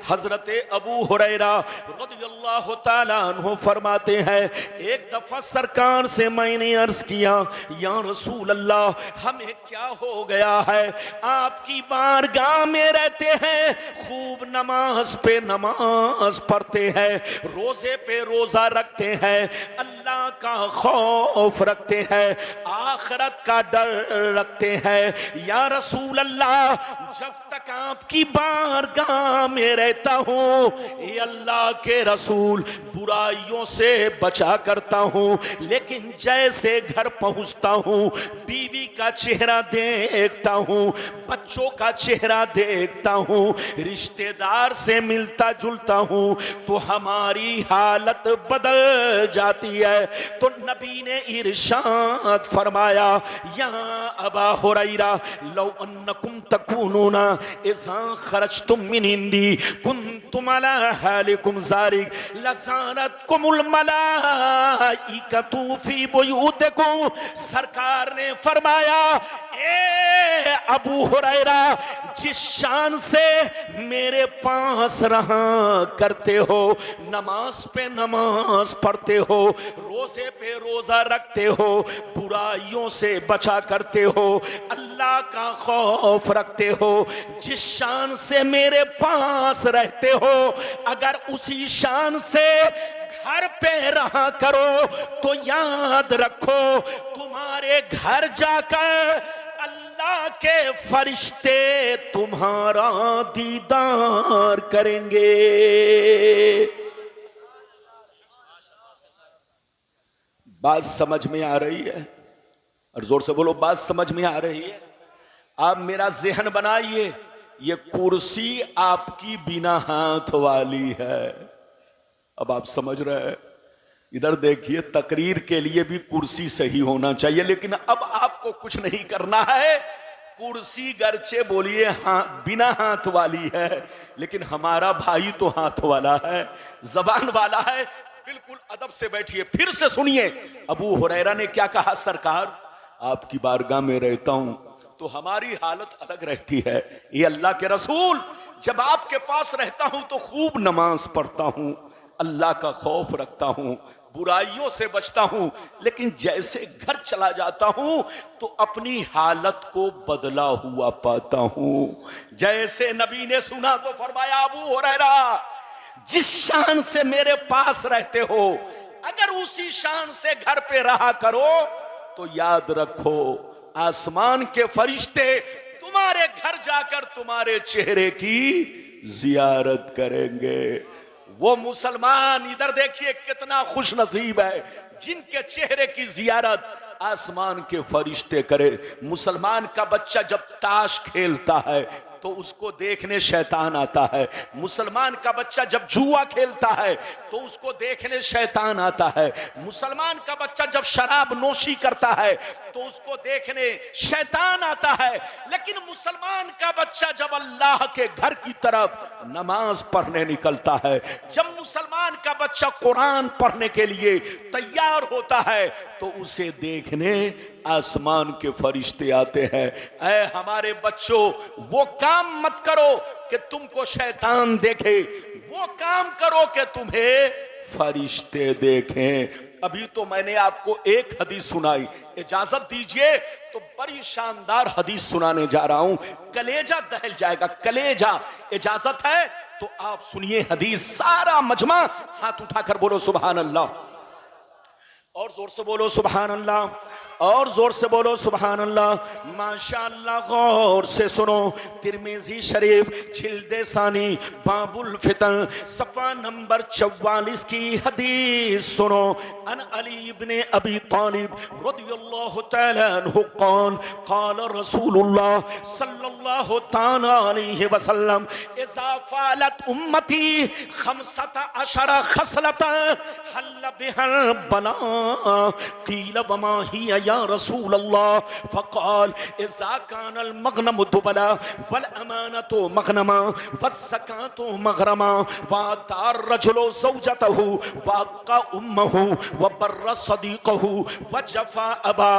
हजरत अबू हुरैरा रज़ियल्लाहु ताला अन्हु फरमाते हैं, एक दफा सरकार से मैंने अर्ज किया, या रसूल अल्लाह हमें क्या हो गया है, आपकी बारगाह में रहते हैं, खूब नमाज पे नमाज पढ़ते हैं, रोजे पे रोजा रखते हैं, अल्लाह का खौफ रखते हैं, आखिरत का डर रखते हैं, या रसूल अल्लाह जब तक आपकी बारगाह में रहता हूँ, ये अल्लाह के रसूल बुराइयों से बचा करता हूँ, लेकिन जैसे घर पहुँचता हूँ, बीवी का चेहरा देखता हूँ, बच्चों का चेहरा देखता हूँ, रिश्तेदार से मिलता जुलता हूँ, तो हमारी हालत बदल जाती है। तो नबी ने इरशाद फरमाया, या अबा हुरैरा लौ अन्नकुम तकूनूना इज़ा खरजतुम मिन इंदी कुंतुम अला हालिकुम ज़ारिक लज़ारतकुमुल मलाइकतु फी बुयूतिकुम। सरकार ने फरमाया, ए अबू हुरैरा, जिस शान से मेरे पास रहा करते हो, नमाज पे नमाज पढ़ते हो, रोजे पे रोजा रखते हो, बुराइयों से बचा करते हो, अल्लाह का खौफ रखते हो, जिस शान से मेरे पास रहते हो, अगर उसी शान से घर पे रहा करो तो याद रखो, तुम्हारे घर जाकर अल्लाह के फरिश्ते तुम्हारा दीदार करेंगे। बात समझ में आ रही है? और जोर से बोलो, बात समझ में आ रही है? आप मेरा ज़हन बनाइए, ये कुर्सी आपकी बिना हाथ वाली है। अब आप समझ रहे हैं? इधर देखिए, तकरीर के लिए भी कुर्सी सही होना चाहिए, लेकिन अब आपको कुछ नहीं करना है। कुर्सी गर्चे बोलिए हाँ बिना हाथ वाली है, लेकिन हमारा भाई तो हाथ वाला है, जबान वाला है। बिल्कुल अदब से बैठिए, फिर से सुनिए अबू हुरैरा ने क्या कहा। सरकार, आपकी बारगाह में रहता हूं तो हमारी हालत अलग रहती है। ये अल्लाह के रसूल, जब आपके पास रहता हूं तो खूब नमाज पढ़ता हूं, अल्लाह का खौफ रखता हूं, बुराइयों से बचता हूं, लेकिन जैसे घर चला जाता हूं तो अपनी हालत को बदला हुआ पाता हूं। जैसे नबी ने सुना तो फरमाया, अबू हुरैरा, जिस शान से मेरे पास रहते हो, अगर उसी शान से घर पे रहा करो तो याद रखो, आसमान के फरिश्ते तुम्हारे घर जाकर तुम्हारे चेहरे की जियारत करेंगे। वो मुसलमान, इधर देखिए कितना खुश नसीब है जिनके चेहरे की जियारत आसमान के फरिश्ते करे। मुसलमान का बच्चा जब ताश खेलता है तो उसको देखने शैतान आता है। मुसलमान का बच्चा जब जुआ खेलता है तो उसको देखने शैतान आता है। मुसलमान का बच्चा जब शराब नोशी करता है तो उसको देखने शैतान आता है। लेकिन मुसलमान का बच्चा जब अल्लाह के घर की तरफ नमाज पढ़ने निकलता है, जब मुसलमान का बच्चा कुरान पढ़ने के लिए तैयार होता है, तो उसे देखने आसमान के फरिश्ते आते हैं। ऐ हमारे बच्चों, वो काम मत करो कि तुमको शैतान देखे, वो काम करो कि तुम्हें फरिश्ते देखें। अभी तो मैंने आपको एक हदीस सुनाई, इजाजत दीजिए तो बड़ी शानदार हदीस सुनाने जा रहा हूं, कलेजा दहल जाएगा, कलेजा। इजाजत है तो आप सुनिए हदीस, सारा मजमा हाथ उठाकर बोलो सुभान अल्लाह, और जोर से बोलो सुभान अल्लाह, और जोर से बोलो सुभान अल्लाह। माशाअल्लाह, गौर से सुनो। तिरमिजी शरीफ जिल्दे सानी बाबुल फितन सफ़ा नंबर 44 की हदीस सुनो। अन अली इब्ने अबी तालिब रज़ियल्लाहु तआला अन्हु क़ाल क़ाल रसूलुल्लाह सल्लल्लाहु तआला अलैहि वसल्लम इज़ा फ़अलत उम्मती 15 खसलतन हल्ल बिहल बला क़ील वमा हिय या रसूल अल्लाह, फ़क़ाल इज़ा कानल मग़नमु दुबला वल अमानतु मग़नमा वस्ज़कातु मग़रमा वअतार रजुलु ज़ौजतहु वअक़ा उम्महु वबर्र सदीक़हु वजफ़ा अबा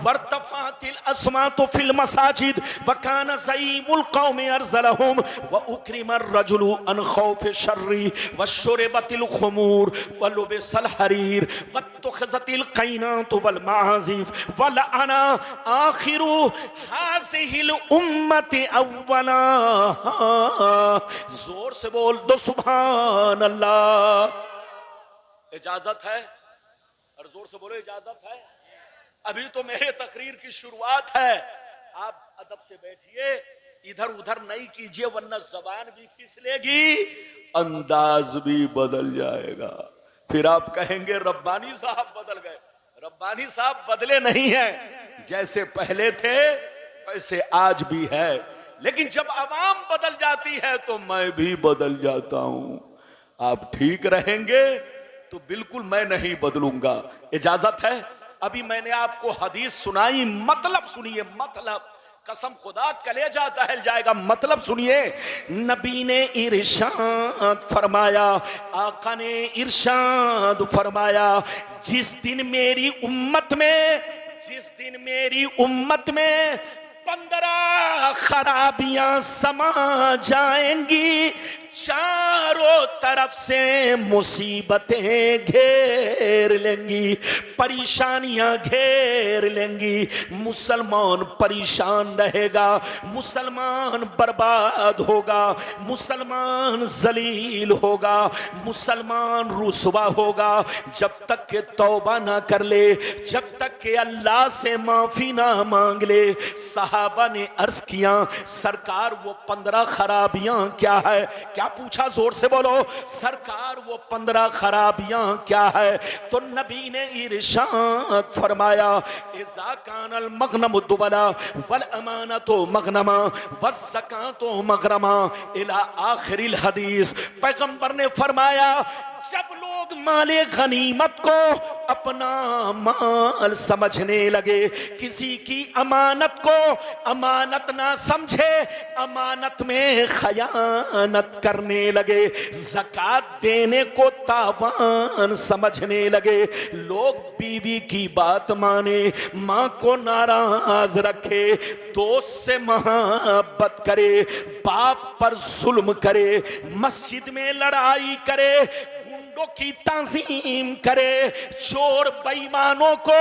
वर्तफ़अतिल अस्वातु फ़िल मसाजिद वकान ज़ईमुल क़ौमि अरज़लहुम वउक्रिमर रजुलु अन ख़ौफ़ि शर्रि वशुरिबतिल ख़ुमूर वलुबिसल हरीर वत्तुख़िज़तिल क़ैनातु वल मआज़िफ़ वलअना आखिरु हाज़िहिल उम्मति अव्वला। जोर से बोल दो सुभान अल्लाह। इजाजत है और जोर से बोलो इजाजत है। अभी तो मेरे तकरीर की शुरुआत है, आप अदब से बैठिए, इधर उधर नहीं कीजिए वरना जबान भी फिसलेगी, अंदाज भी बदल जाएगा। फिर आप कहेंगे रब्बानी साहब बदल गए। रब्बानी साहब बदले नहीं है, जैसे पहले थे वैसे आज भी है, लेकिन जब आवाम बदल जाती है तो मैं भी बदल जाता हूं। आप ठीक रहेंगे तो बिल्कुल मैं नहीं बदलूंगा। इजाजत है। अभी मैंने आपको हदीस सुनाई, मतलब सुनिए, मतलब कसम खुदा कलेजा दहल जाएगा। मतलब सुनिए, नबी ने इरशाद फरमाया, आका ने इरशाद फरमाया, जिस दिन मेरी उम्मत में 15 खराबियां समा जाएंगी, चारों तरफ से मुसीबतें घेर लेंगी, परेशानियां घेर लेंगी, मुसलमान परेशान रहेगा, मुसलमान बर्बाद होगा, मुसलमान जलील होगा, मुसलमान रुसवा होगा। जब तक के तौबा ना कर ले, जब तक के अल्लाह से माफी ना मांग ले। सहाबा ने अर्ज किया, सरकार वो 15 खराबियां क्या है? क्या पूछा? जोर से बोलो, सरकार वो 15 खराबियां क्या है? तो नबी ने इरशाद फरमाया, इज़ा कानल मग़नमु दुबला वल अमानतु मग़नमा वज़्ज़कातु मग़रमा इला आखिरिल हदीस। पैगंबर ने फरमाया, जब लोग माले गनीमत को अपना माल समझने लगे, किसी की अमानत को अमानत ना समझे, अमानत में खयानत करने लगे, ज़कात देने को तावान समझने लगे, लोग बीवी की बात माने, माँ को नाराज रखे, दोस्त से मोहब्बत करे, बाप पर जुल्म करे, मस्जिद में लड़ाई करे, की ताज़ीम करे, चोर बेईमानों को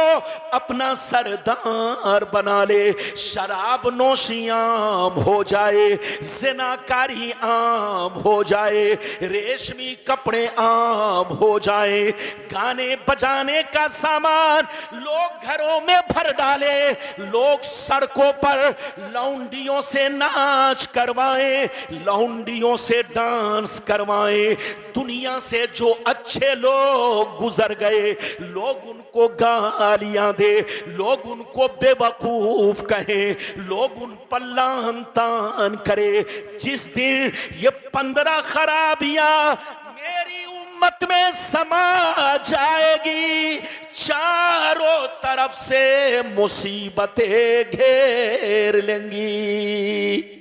अपना सरदार बना ले, शराब नोशी आम हो जाए, ज़िनाकारी आम हो जाए, रेशमी कपड़े आम हो जाए, गाने बजाने का सामान लोग घरों में भर डाले, लोग सड़कों पर लौंडियों से नाच करवाएं, लौंडियों से डांस करवाएं, दुनिया से जो अच्छे लोग गुजर गए, लोग उनको गालियां दे, लोग उनको बेवकूफ कहें, लोग उन पर लान तान करे। जिस दिन ये 15 खराबियां मेरी उम्मत में समा जाएगी, चारों तरफ से मुसीबतें घेर लेंगी।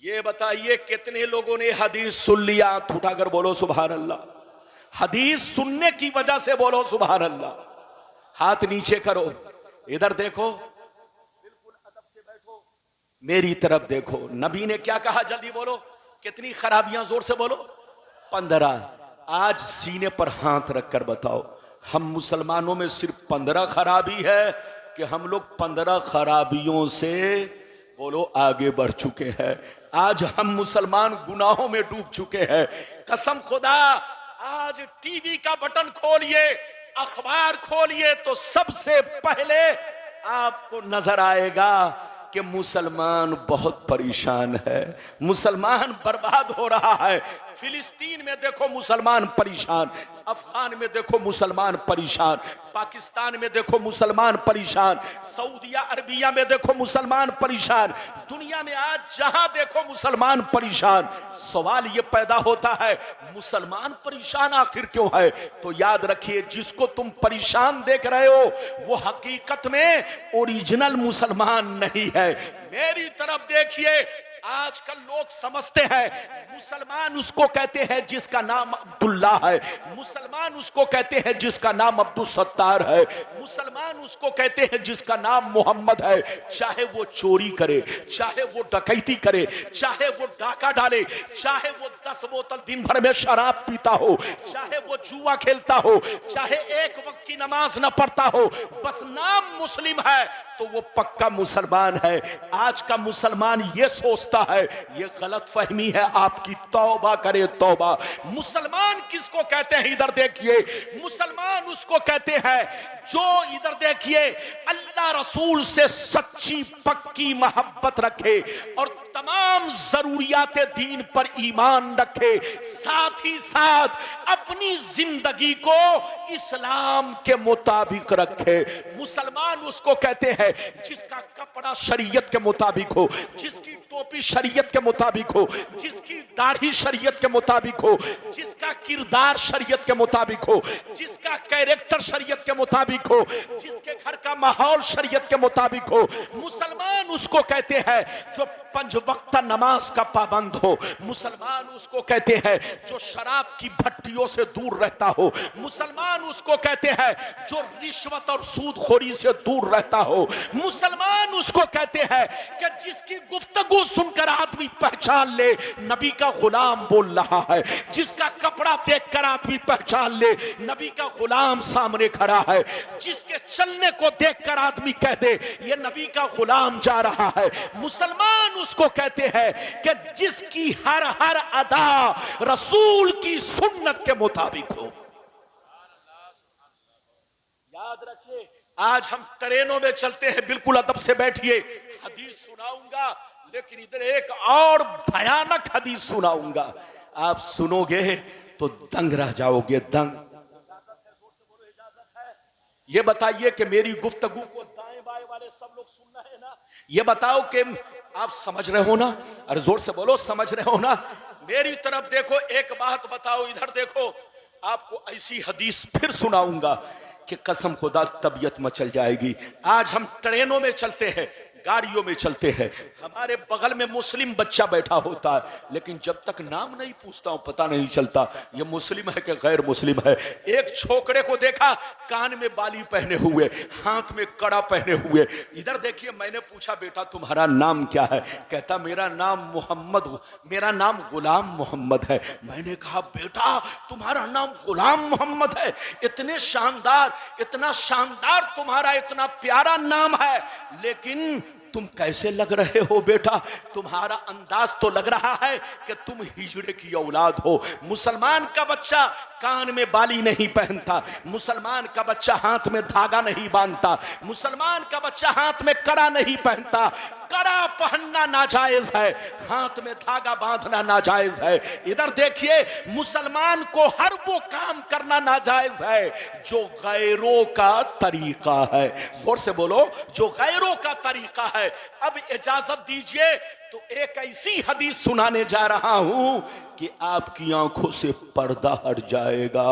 ये बताइए कितने लोगों ने हदीस सुन लिया? हाथ उठाकर बोलो सुभान अल्लाह। हदीस सुनने की वजह से बोलो सुभान अल्लाह। हाथ नीचे करो, इधर देखो, बिल्कुल अदब से बैठो, मेरी तरफ देखो। नबी ने क्या कहा? जल्दी बोलो, कितनी खराबियां? जोर से बोलो। 15। आज सीने पर हाथ रखकर बताओ, हम मुसलमानों में सिर्फ 15 खराबी है कि हम लोग 15 खराबियों से बोलो आगे बढ़ चुके हैं? आज हम मुसलमान गुनाहों में डूब चुके हैं। कसम खुदा, आज टीवी का बटन खोलिए, अखबार खोलिए तो सबसे पहले आपको नजर आएगा कि मुसलमान बहुत परेशान है, मुसलमान बर्बाद हो रहा है। फिलिस्तीन में देखो मुसलमान परेशान, अफगान में देखो मुसलमान परेशान, पाकिस्तान में देखो मुसलमान परेशान, सऊदिया अरबिया में देखो मुसलमान परेशान, दुनिया में आज जहां देखो मुसलमान परेशान। सवाल ये पैदा होता है मुसलमान परेशान आखिर क्यों है? तो याद रखिए जिसको तुम परेशान देख रहे हो वो हकीकत में ओरिजिनल मुसलमान नहीं है। मेरी तरफ देखिए, आजकल लोग समझते हैं मुसलमान उसको कहते हैं जिसका नाम अब्दुल्ला है, मुसलमान उसको कहते हैं जिसका नाम अब्दुल सत्तार है, मुसलमान उसको कहते हैं जिसका नाम मोहम्मद है। चाहे वो चोरी करे, चाहे वो डकैती करे, चाहे वो डाका डाले, चाहे वो 10 बोतल दिन भर में शराब पीता हो, चाहे वो जुआ खेलता हो, चाहे एक वक्त की नमाज न पढ़ता हो, बस नाम मुस्लिम है तो वो पक्का मुसलमान है। आज का मुसलमान ये सोचता है, ये गलत फहमी है आपकी, तौबा करे तौबा। मुसलमान किसको कहते हैं? इधर देखिए, मुसलमान उसको कहते हैं जो, इधर देखिए, अल्लाह रसूल से सच्ची पक्की मोहब्बत रखे और तमाम जरूरियात दीन पर ईमान रखे, साथ ही साथ अपनी जिंदगी को इस्लाम के मुताबिक रखे। मुसलमान उसको कहते हैं जिसका कपड़ा शरीयत के मुताबिक हो, जिसकी टोपी शरीयत के मुताबिक हो, जिसकी दाढ़ी शरीयत के मुताबिक हो, जिसका किरदार शरीयत के मुताबिक हो, जिसका कैरेक्टर शरीयत के मुताबिक हो, जिसके घर का माहौल शरीयत के मुताबिक हो। मुसलमान उसको कहते हैं जो 5 वक्त नमाज का पाबंद हो। मुसलमान उसको कहते हैं जो शराब की भट्टियों से दूर रहता हो। मुसलमान उसको कहते हैं जो रिश्वत और सूदखोरी से दूर रहता हो। मुसलमान उसको कहते हैं कि जिसकी गुफ्तगू सुनकर आदमी पहचान ले नबी का गुलाम बोल रहा है, जिसका कपड़ा देखकर आदमी पहचान ले नबी का गुलाम सामने खड़ा है, जिसके चलने को देखकर आदमी कह दे ये नबी का गुलाम जा रहा है। मुसलमान उसको कहते हैं कि जिसकी हर हर अदा रसूल की सुन्नत के मुताबिक हो। याद रखिए, आज हम ट्रेनों में चलते हैं, बिल्कुल अदब से बैठिए, हदीस सुनाऊंगा, लेकिन इधर एक और भयानक हदीस सुनाऊंगा, आप सुनोगे तो दंग रह जाओगे, दंग। ये बताइए कि मेरी गुफ्तगू को दाएं बाएं वाले सब लोग सुन रहे हैं ना? ये बताओ कि आप समझ रहे हो ना? अरे जोर से बोलो, समझ रहे हो ना? मेरी तरफ देखो, एक बात बताओ, इधर देखो, आपको ऐसी हदीस फिर सुनाऊंगा कि कसम खुदा तबीयत मचल जाएगी। आज हम ट्रेनों में चलते हैं, गाड़ियों में चलते हैं, हमारे बगल में मुस्लिम बच्चा बैठा होता है, लेकिन जब तक नाम नहीं पूछता हूं पता नहीं चलता ये मुस्लिम है कि गैर मुस्लिम है। एक छोकरे को देखा, कान में बाली पहने हुए, हाथ में कड़ा पहने हुए। इधर देखिए, मैंने पूछा बेटा तुम्हारा नाम क्या है? कहता मेरा नाम मोहम्मद, मेरा नाम गुलाम मोहम्मद है। मैंने कहा बेटा तुम्हारा नाम गुलाम मोहम्मद है, इतने शानदार, इतना शानदार तुम्हारा इतना प्यारा नाम है, लेकिन तुम कैसे लग रहे हो बेटा? तुम्हारा अंदाज तो लग रहा है कि तुम हिजड़े की औलाद हो। मुसलमान का बच्चा कान में बाली नहीं पहनता, मुसलमान का बच्चा हाथ में धागा नहीं बांधता, मुसलमान का बच्चा हाथ में कड़ा नहीं पहनता। कड़ा पहनना नाजायज है, हाथ में धागा बांधना नाजायज है। इधर देखिए, मुसलमान को हर वो काम करना नाजायज है जो गैरों का तरीका है। जोर से बोलो, जो गैरों का तरीका है। अब इजाजत दीजिए तो एक ऐसी हदीस सुनाने जा रहा हूं कि आपकी आंखों से पर्दा हट जाएगा।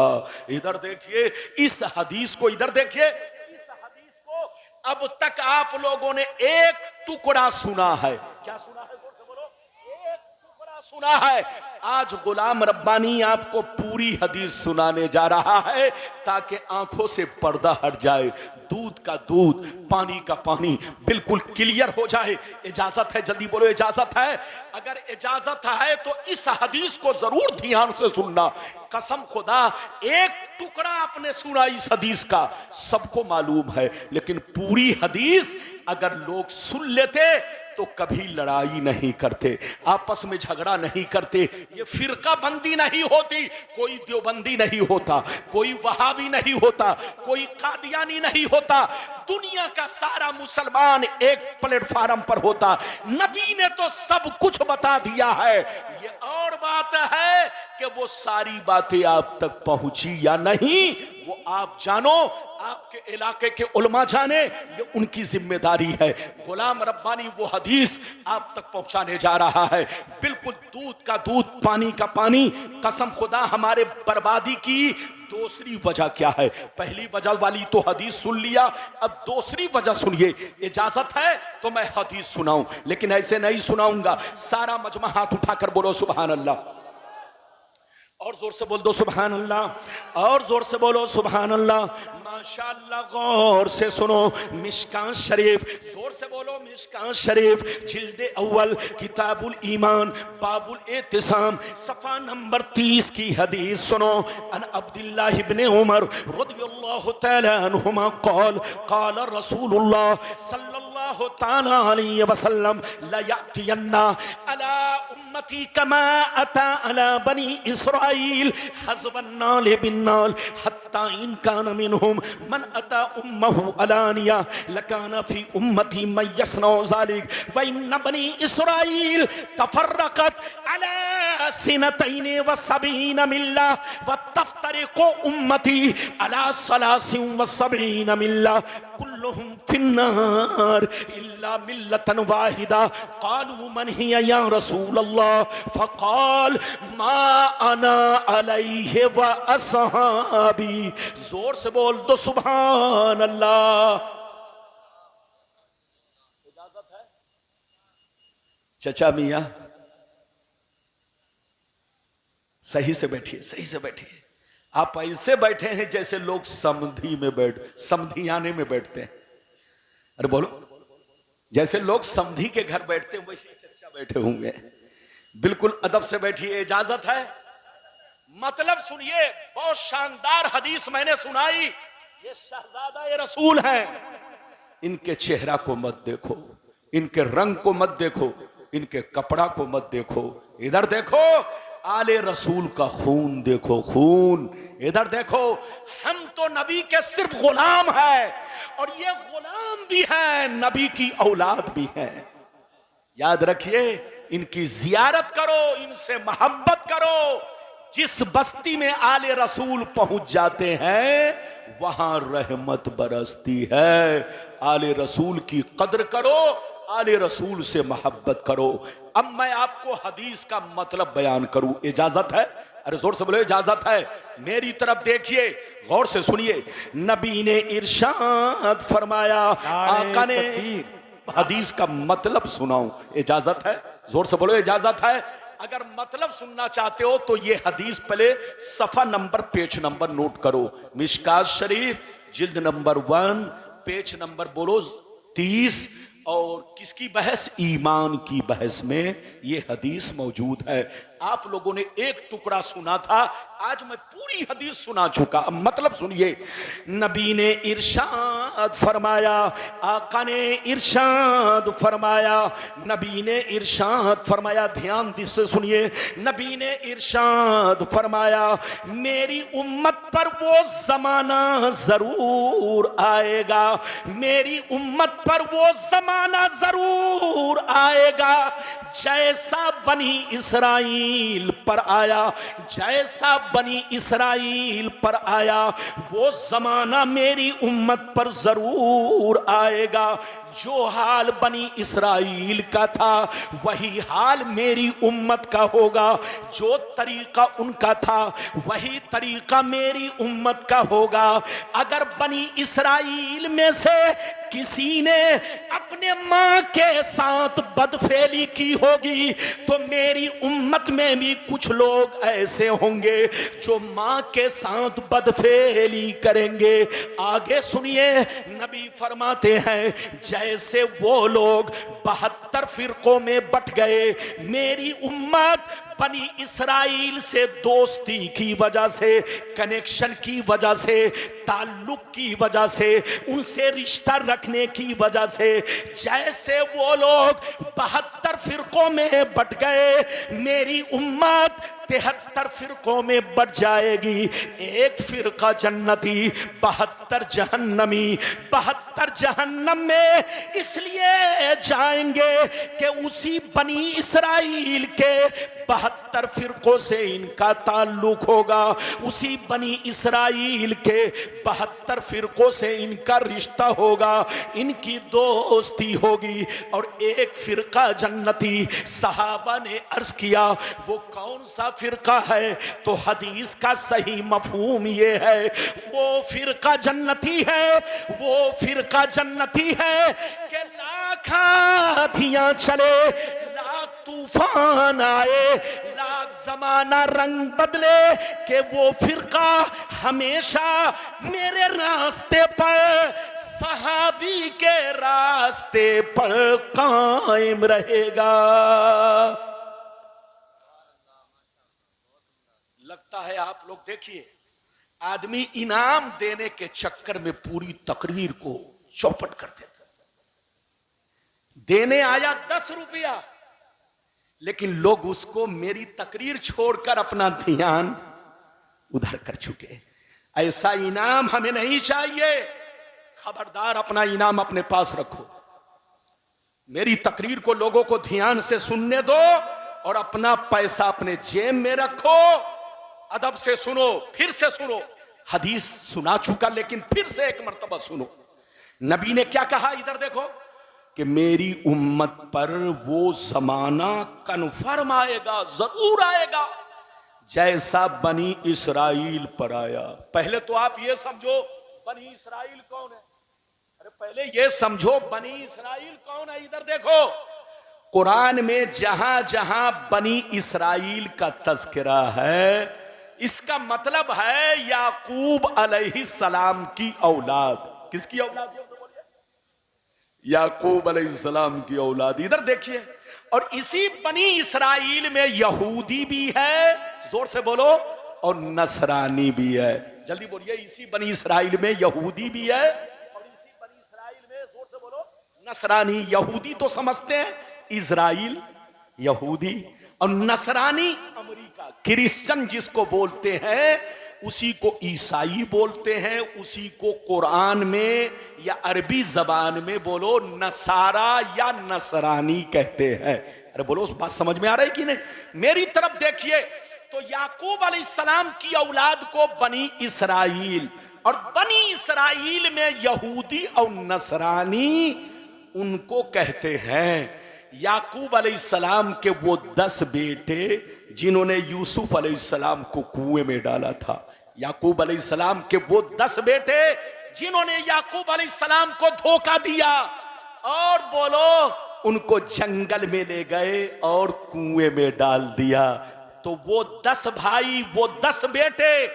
इधर देखिए इस हदीस को, इधर देखिए इस हदीस को अब तक आप लोगों ने एक टुकड़ा सुना है। क्या सुना है? जोर से बोलो, एक टुकड़ा सुना है। आज गुलाम रब्बानी आपको पूरी हदीस सुनाने जा रहा है ताकि आंखों से पर्दा हट जाए, दूध का दूध, पानी का पानी बिल्कुल क्लियर हो जाए। इजाजत है? जल्दी बोलो, इजाजत है? अगर इजाजत है तो इस हदीस को जरूर ध्यान से सुनना। कसम खुदा, एक टुकड़ा आपने सुना इस हदीस का, सबको मालूम है, लेकिन पूरी हदीस अगर लोग सुन लेते तो कभी लड़ाई नहीं करते, आपस में झगड़ा नहीं करते, ये फिरका बंदी नहीं होती, कोई देवबंदी नहीं होता, कोई वहाबी नहीं होता, कोई कादियानी नहीं होता। दुनिया का सारा मुसलमान एक प्लेटफार्म पर होता। नबी ने तो सब कुछ बता दिया है। ये और और बात है कि वो सारी बातें आप तक पहुंची या नहीं, वो आप जानो, आपके इलाके के उलमा जाने, ये उनकी जिम्मेदारी है। गुलाम रब्बानी वो हदीस आप तक पहुंचाने जा रहा है, बिल्कुल दूध का दूध, पानी का पानी। कसम खुदा हमारे बर्बादी की दूसरी वजह क्या है? पहली वजह वाली तो हदीस सुन लिया, अब दूसरी वजह सुनिए। इजाजत है तो मैं हदीस सुनाऊं, लेकिन ऐसे नहीं सुनाऊंगा। सारा मजमा हाथ उठाकर बोलो सुभान अल्लाह, और जोर से बोल दो सुभान अल्लाह, और जोर से बोलो सुभान अल्लाह। माशाअल्लाह, गौर से सुनो मिशकात शरीफ, जोर से बोलो मिशकात शरीफ, जिल्दे अव्वल, किताबुल ईमान, बाबुल एतिसाम, सफा नंबर 30 की हदीस सुनो। अन अब्दुल्लाह इब्ने उमर रदियल्लाहु तआला अन्हुमा क़ाल क़ाल रसूलुल्लाह सल्लल्लाहु तआला अलैहि वसल्लम ला यातियन्ना अला उम्मती कमा अता अला बनी इसराइल हज़बन नाल बिन्नाल हत्ता इन कान मिनहुम मन अता उम्महु अलानिया लकाना फी उम्मती मन यसनौ ज़ालिक व इन बनी इसराइल तफर्रकत अला सिनतैन व सबीन मिल्ला व तफ्तरिकु उम्मती अला सलासिन व सबीन मिल्ला कुल्लुहुम फिन्नार इल्ला मिल्लतन वाहिदा क़ालू मन हिया या रसूल अल्लाह फ़क़ाल मा अना अलैहि व अस्हाबी। जोर से बोल दो सुभान अल्लाह। इजाजत है? चचा मियां सही से बैठिए, सही से बैठिए। आप ऐसे बैठे हैं जैसे लोग समधियाने में बैठते हैं। अरे बोलो, जैसे लोग समधी के घर बैठते हैं वैसे चचा बैठे होंगे। बिल्कुल अदब से बैठिए, इजाजत है। मतलब सुनिए, बहुत शानदार हदीस मैंने सुनाई। ये शहजादा ये रसूल हैं, इनके चेहरा को मत देखो, इनके रंग को मत देखो, इनके कपड़ा को मत देखो, इधर देखो आले रसूल का खून देखो, खून। इधर देखो, हम तो नबी के सिर्फ गुलाम हैं, और ये गुलाम भी हैं, नबी की औलाद भी हैं। याद रखिए, इनकी जियारत करो, इनसे मोहब्बत करो। जिस बस्ती में आले रसूल पहुंच जाते हैं वहां रहमत बरसती है। आले रसूल की कद्र करो, आले रसूल से मोहब्बत करो। अब मैं आपको हदीस का मतलब बयान करूं, इजाजत है? अरे जोर से बोलो, इजाजत है। मेरी तरफ देखिए, गौर से सुनिए। नबी ने इरशाद फरमाया, आका ने, हदीस का मतलब सुनाऊं, इजाजत है? जोर से बोलो, इजाजत है? अगर मतलब सुनना चाहते हो तो ये हदीस पहले सफा नंबर, पेज नंबर नोट करो। मिशकात शरीफ, जिल्द नंबर 1, पेज नंबर बोलो 30। और किसकी बहस? ईमान की बहस में ये हदीस मौजूद है। आप लोगों ने एक टुकड़ा सुना था, आज मैं पूरी हदीस सुना चुका। अब मतलब सुनिए। नबी ने इरशाद फरमाया, आका ने इरशाद फरमाया, नबी ने इरशाद फरमाया, ध्यान से सुनिए। नबी ने इरशाद फरमाया, मेरी उम्मत पर वो जमाना जरूर आएगा, मेरी उम्मत पर वो जमाना जरूर आएगा जैसा बनी इसराइल पर आया, जैसा बनी इसराइल पर आया वो जमाना मेरी उम्मत पर जरूर आएगा। जो हाल बनी इसराइल का था वही हाल मेरी उम्मत का होगा, जो तरीका उनका था वही तरीका मेरी उम्मत का होगा। अगर बनी इसराइल में से किसी ने अपने मां के साथ बदफेली की होगी तो मेरी उम्मत में भी कुछ लोग ऐसे होंगे जो मां के साथ बदफेली करेंगे। आगे सुनिए, नबी फरमाते हैं, जैसे वो लोग 72 फिरकों में बट गए, मेरी उम्मत बनी इसराइल से दोस्ती की वजह से, कनेक्शन की वजह से, ताल्लुक की वजह से, उनसे रिश्ता रखने की वजह से, जैसे वो लोग 72 फिरकों में बट गए, मेरी उम्मत 73 फिरकों में बढ़ जाएगी। एक फिरका जन्नती, 72 जहन्नमी। 72 जहन्नम में इसलिए जाएंगे कि उसी बनी इसराइल के 72 फिरकों से इनका ताल्लुक होगा, उसी बनी इसराइल के 72 फिरकों से इनका रिश्ता होगा, इनकी दोस्ती होगी। और एक फिरका जन्नती। सहाबा ने अर्ज किया वो कौन सा फिरका है? तो हदीस का सही मफहूम ये है, वो फिरका जन्नती है, वो फिरका जन्नती है कि लाख आंधियां चले, लाख तूफान आए, लाख जमाना रंग बदले, कि वो फिरका हमेशा मेरे रास्ते पर, सहाबी के रास्ते पर कायम रहेगा। लगता है आप लोग देखिए, आदमी इनाम देने के चक्कर में पूरी तकरीर को चौपट कर देता। देने आया 10 रुपया, लेकिन लोग उसको मेरी तकरीर छोड़कर अपना ध्यान उधर कर चुके। ऐसा इनाम हमें नहीं चाहिए। खबरदार, अपना इनाम अपने पास रखो। मेरी तकरीर को लोगों को ध्यान से सुनने दो और अपना पैसा अपने जेब में रखो। अदब से सुनो, फिर से सुनो। हदीस सुना चुका, लेकिन फिर से एक मर्तबा सुनो। नबी ने क्या कहा, इधर देखो, कि मेरी उम्मत पर वो जमाना कन्फर्म आएगा, जरूर आएगा, जैसा बनी इसराइल पर आया। पहले तो आप ये समझो बनी इसराइल कौन है। अरे पहले ये समझो बनी इसराइल कौन है। इधर देखो, कुरान में जहां जहां बनी इसराइल का तज़किरा है, इसका मतलब है याकूब अलैहिस्सलाम की औलाद। किसकी औलाद? याकूब अलैहिस्सलाम की औलाद। इधर देखिए, और इसी बनी इसराइल में यहूदी भी है, जोर से बोलो, और नसरानी भी है। जल्दी बोलिए, इसी बनी इसराइल में यहूदी भी है और इसी बनी इसराइल में, जोर से बोलो, नसरानी। यहूदी तो समझते हैं इजराइल, यहूदी, और नसरानी अमेरिका, क्रिश्चियन जिसको बोलते हैं, उसी को ईसाई बोलते हैं, उसी को कुरान में या अरबी जबान में बोलो नसारा या नसरानी कहते हैं। अरे बोलो, उस बात समझ में आ रही कि नहीं? मेरी तरफ देखिए, तो याकूब अलैहिस्सलाम की औलाद को बनी इसराइल, और बनी इसराइल में यहूदी और नसरानी उनको कहते हैं। याकूब अलैहिस्सलाम के वो 10 बेटे जिन्होंने यूसुफ अलैहिस्सलाम को कुएं में डाला था। याकूब अलैहिस्सलाम के वो 10 बेटे जिन्होंने याकूब अलैहिस्सलाम को धोखा दिया, और बोलो उनको जंगल में ले गए और कुएं में डाल दिया। तो वो 10 भाई, वो 10 बेटे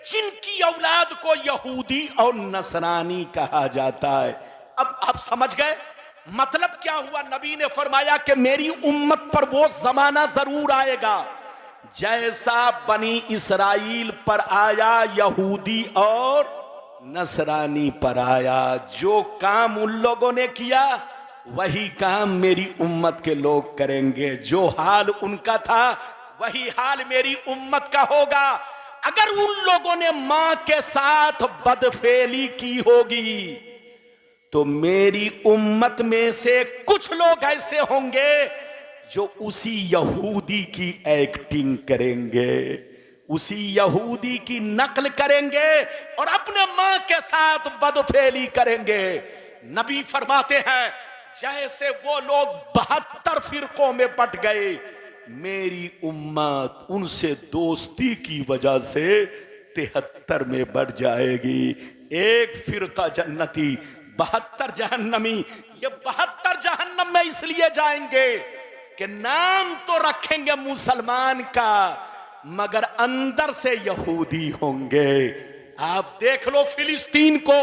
जिनकी औलाद को यहूदी और नसरानी कहा जाता है। अब आप समझ गए मतलब क्या हुआ? नबी ने फरमाया कि मेरी उम्मत पर वो जमाना जरूर आएगा जैसा बनी इसराइल पर आया, यहूदी और नसरानी पर आया। जो काम उन लोगों ने किया वही काम मेरी उम्मत के लोग करेंगे। जो हाल उनका था वही हाल मेरी उम्मत का होगा। अगर उन लोगों ने मां के साथ बदफेली की होगी तो मेरी उम्मत में से कुछ लोग ऐसे होंगे जो उसी यहूदी की एक्टिंग करेंगे, उसी यहूदी की नकल करेंगे और अपने मां के साथ बदफेली करेंगे। नबी फरमाते हैं जैसे वो लोग 72 फिरकों में बट गए, मेरी उम्मत उनसे दोस्ती की वजह से 73 में बढ़ जाएगी। एक फिरका जन्नती, 72 जहन्नमी। ये 72 जहन्नम में इसलिए जाएंगे कि नाम तो रखेंगे मुसलमान का मगर अंदर से यहूदी होंगे। आप देख लो फिलिस्तीन को,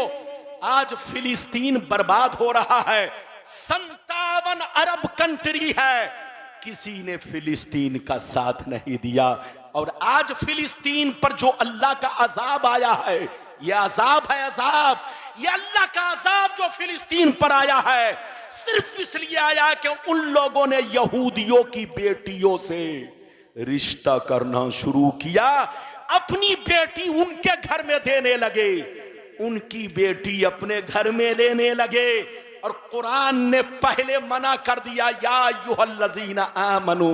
आज फिलिस्तीन बर्बाद हो रहा है। 57 अरब कंट्री है, किसी ने फिलिस्तीन का साथ नहीं दिया। और आज फिलिस्तीन पर जो अल्लाह का अजाब आया है, यह अजाब है, अजाब, यह अल्लाह का अजाब जो फिलिस्तीन पर आया है सिर्फ इसलिए आया कि उन लोगों ने यहूदियों की बेटियों से रिश्ता करना शुरू किया, अपनी बेटी उनके घर में देने लगे, उनकी बेटी अपने घर में लेने लगे। और कुरान ने पहले मना कर दिया, या अय्युहल्लज़ीना आमनू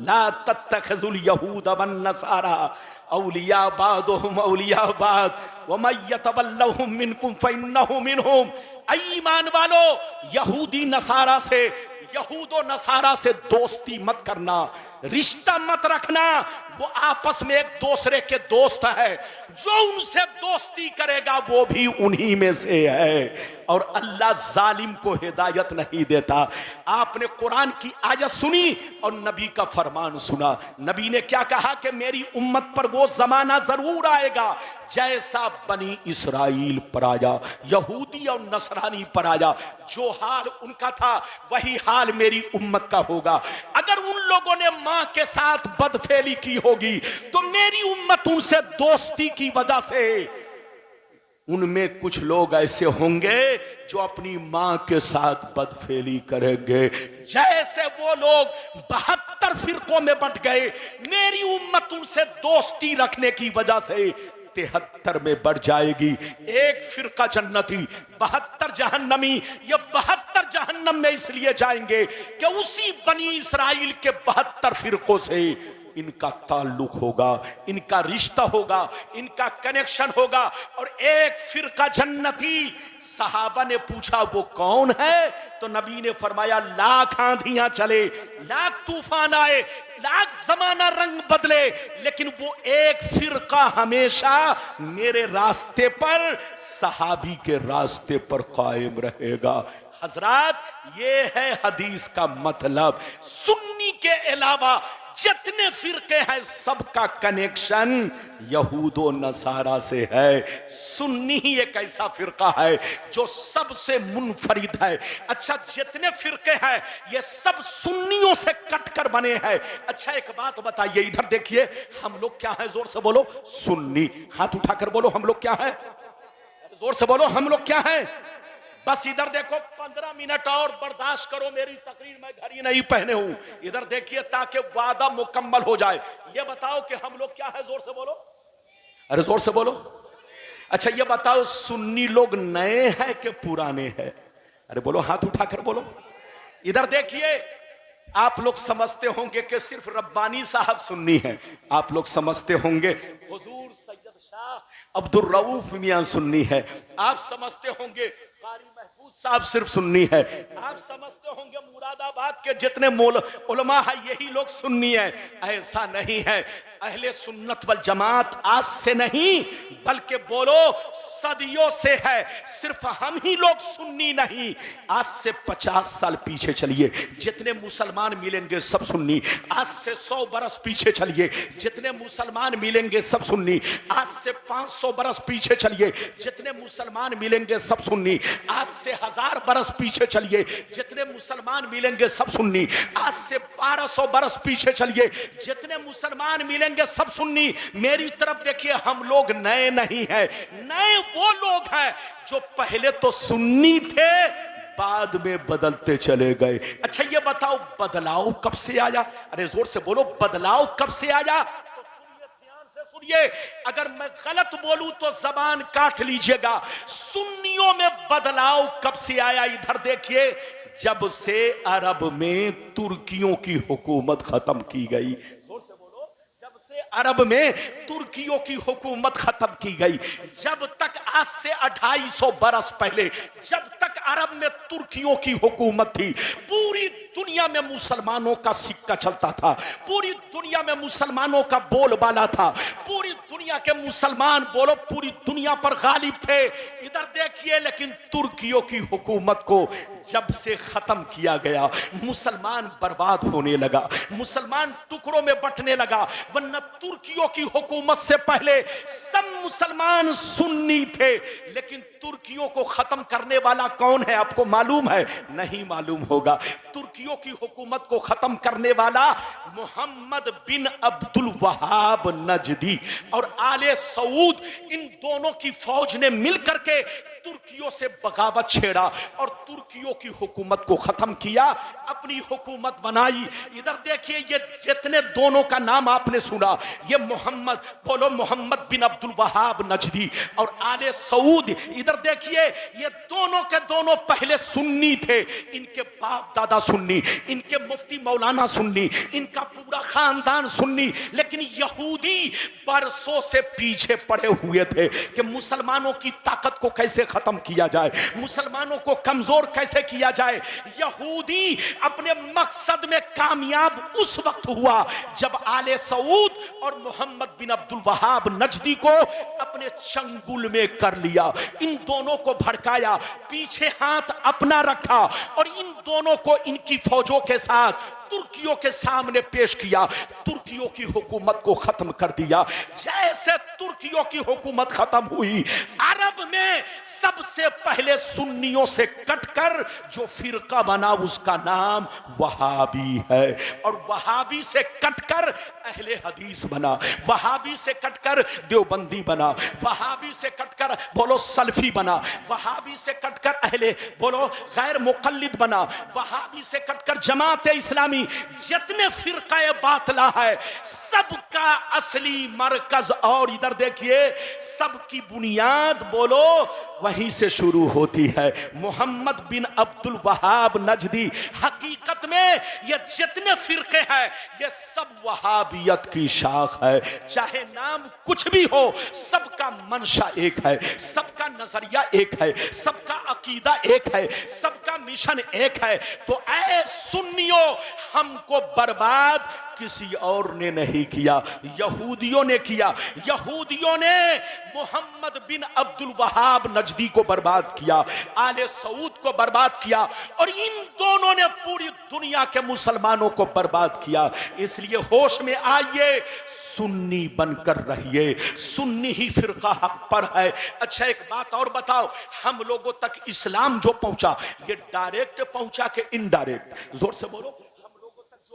ला तत्तखिज़ुल यहूद वन नसारा औलिया बादुहुम औलिया बाद व मय यतवल्लहुम मिनकुम फइन्नहु मिनहुम। ईमान वालो, यहूदी नसारा से, यहूदो नसारा से दोस्ती मत करना, रिश्ता मत रखना। वो आपस में एक दूसरे के दोस्त है, जो उनसे दोस्ती करेगा वो भी उन्हीं में से है। और अल्लाह जालिम को हिदायत नहीं देता। आपने कुरान की आयत सुनी और नबी का फरमान सुना। नबी ने क्या कहा कि मेरी उम्मत पर वो जमाना जरूर आएगा जैसा बनी इसराइल पर आया, यहूदी और नसरानी पर आया। जो हाल उनका था वही हाल मेरी उम्मत का होगा। अगर उन लोगों ने मां के साथ बदफेली की होगी तो मेरी उम्मत उनसे दोस्ती की वजह से, उनमें कुछ लोग ऐसे होंगे जो अपनी मां के साथ बदफेली करेंगे। जैसे वो लोग 72 फिरकों में बंट गए, मेरी उम्मत उनसे दोस्ती रखने की वजह से 73 में बढ़ जाएगी। एक फिरका जन्नती, 72 जहन्नमी। ये 72 जहन्नम में इसलिए जाएंगे कि उसी बनी इसराइल के 72 फिरकों से इनका ताल्लुक होगा, इनका रिश्ता होगा, इनका कनेक्शन होगा। और एक फिरका जन्नती। सहाबा ने पूछा वो कौन है? तो नबी ने फरमाया लाख आंधियां चले, लाख तूफान आए, लाख जमाना रंग बदले, लेकिन वो एक फिरका हमेशा मेरे रास्ते पर, सहाबी के रास्ते पर कायम रहेगा। हजरात, ये है हदीस का मतलब। सुन्नी के अलावा जितने फिरके हैं सबका कनेक्शन यहूदो नसारा से है। सुन्नी ही एक ऐसा फिरका है जो सबसे मुनफरिद है। अच्छा, जितने फिरके हैं ये सब सुन्नियों से कटकर बने हैं। अच्छा, एक बात बताइए, इधर देखिए, हम लोग क्या है? जोर से बोलो, सुन्नी। हाथ उठाकर बोलो, हम लोग क्या है? जोर से बोलो, हम लोग क्या है? बस इधर देखो, 15 मिनट और बर्दाश्त करो मेरी तकरीर, मैं घड़ी नहीं पहने हूं। इधर देखिए ताकि वादा मुकम्मल हो जाए। ये बताओ कि हम लोग क्या है? जोर से बोलो, अरे जोर से बोलो। अच्छा, ये बताओ, सुन्नी लोग नए हैं कि पुराने हैं? अरे बोलो, हाथ उठाकर बोलो। इधर देखिए, आप लोग समझते होंगे कि सिर्फ रब्बानी साहब सुन्नी हैं। आप लोग समझते होंगे हुजूर सैयद शाह अब्दुल रऊफ मियां सुन्नी है। आप समझते होंगे कारी महफूज साहब सिर्फ सुन्नी है। आप समझते होंगे मुरादाबाद के जितने उलमा है यही लोग सुन्नी है। ऐसा नहीं है। अहले सुन्नत वल जमात आज से नहीं बल्कि बोलो सदियों से है। सिर्फ हम ही लोग सुन्नी नहीं, आज से 50 साल पीछे चलिए, जितने मुसलमान मिलेंगे सब सुन्नी। आज से 100 बरस पीछे चलिए, जितने मुसलमान मिलेंगे सब सुन्नी। आज से 500 बरस पीछे चलिए, जितने मुसलमान मिलेंगे सब सुन्नी। आज से 1000 बरस पीछे चलिए, जितने मुसलमान मिलेंगे सब सुन्नी। आज से 1200 बरस पीछे चलिए, जितने मुसलमान मिलेंगे सब सुन्नी। मेरी तरफ देखिए, हम लोग नए नहीं हैं। नए वो लोग हैं जो पहले तो सुन्नी थे, बाद में बदलते चले गए। अच्छा, ये बताओ बदलाव कब से आया? अरे जोर से बोलो, बदलाव कब से आया? तो सुनिए, ध्यान से सुनिए। अगर मैं गलत बोलूं तो जबान काट लीजिएगा। सुन्नियों में बदलाव कब से आया? इधर देखिए, जब से अरब में तुर्कियों की हुकूमत खत्म की गई। अरब में तुर्कियों की हुकूमत खत्म की गई। जब तक आज से 250 बरस पहले जब तक अरब में तुर्कियों की हुकूमत थी, पूरी दुनिया में मुसलमानों का सिक्का चलता था, पूरी दुनिया में मुसलमानों का बोलबाला था, पूरी दुनिया के मुसलमान बोलो पूरी दुनिया पर गालिब थे। इधर देखिए, लेकिन तुर्कियों की हुकूमत को जब से खत्म किया गया, मुसलमान बर्बाद होने लगा, मुसलमान टुकड़ों में बंटने लगा। वरना तुर्कियों की हुकूमत से पहले सब मुसलमान सुन्नी थे। लेकिन तुर्कियों को खत्म करने वाला कौन है? आपको मालूम है? नहीं मालूम होगा। तुर्कियों की हुकूमत को खत्म करने वाला मोहम्मद बिन अब्दुल वहाब नजदी और आले सऊद, इन दोनों की फौज ने मिलकर के तुर्कियों से बगावत छेड़ा और तुर्कियों की हुकूमत को खत्म किया, अपनी हुकूमत बनाई। इधर देखिए, ये जितने दोनों का नाम आपने सुना, ये मोहम्मद, बोलो मोहम्मद बिन अब्दुल वहाब नजदी और आले सऊद, इधर देखिए ये दोनों के दोनों पहले सुन्नी थे, इनके बाप दादा सुन्नी, इनके मुफ्ती मौलाना सुन्नी, इनका पूरा खानदान सुन्नी, लेकिन यहूदी बरसों से पीछे पड़े हुए थे कि मुसलमानों की ताकत को कैसे खत्म किया जाए, मुसलमानों को कमजोर कैसे किया जाए। यहूदी अपने मकसद में कामयाब उस वक्त हुआ जब आले सऊद और मोहम्मद बिन अब्दुल वहाब नजदी को अपने चंगुल में कर लिया, इन दोनों को भड़काया, पीछे हाथ अपना रखा और इन दोनों को इनकी फौजों के साथ तुर्कियों के सामने पेश किया, तुर्कियों की हुकूमत को खत्म कर दिया। जैसे तुर्कियों की हुकूमत खत्म हुई, अरब में सबसे पहले सुन्नियों से कटकर जो फिरका बना उसका नाम वहाबी है, और वहाबी से कटकर अहले हदीस बना, वहाबी से कटकर देवबंदी बना, वहाबी से कटकर बोलो सल्फी बना, वहाबी से कटकर अहले बोलो गैर मुकल्लिद बना, वहाबी से कटकर जमात इस्लामी। जितने फिरका बातला है सबका असली मरकज और इधर देखिए सबकी बुनियाद बोलो वहीं से शुरू होती है, मोहम्मद बिन अब्दुल वहाब नजदी। हकीकत में ये जितने फिरके हैं ये सब वहाबियत की शाख है, चाहे नाम कुछ भी हो, सबका मंशा एक है, सबका नजरिया एक है, सबका अकीदा एक है, सबका मिशन एक है। तो ऐ सुन्नियों, हमको बर्बाद किसी और ने नहीं किया, यहूदियों ने किया। यहूदियों ने मोहम्मद बिन अब्दुल वहाब नजदी को बर्बाद किया, आले सऊद को बर्बाद किया, और इन दोनों ने पूरी दुनिया के मुसलमानों को बर्बाद किया। इसलिए होश में आइए, सुन्नी बनकर रहिए, सुन्नी ही फिरका हक पर है। अच्छा एक बात और बताओ, हम लोगों तक इस्लाम जो पहुंचा ये डायरेक्ट पहुंचा के इनडायरेक्ट? जोर से बोलो।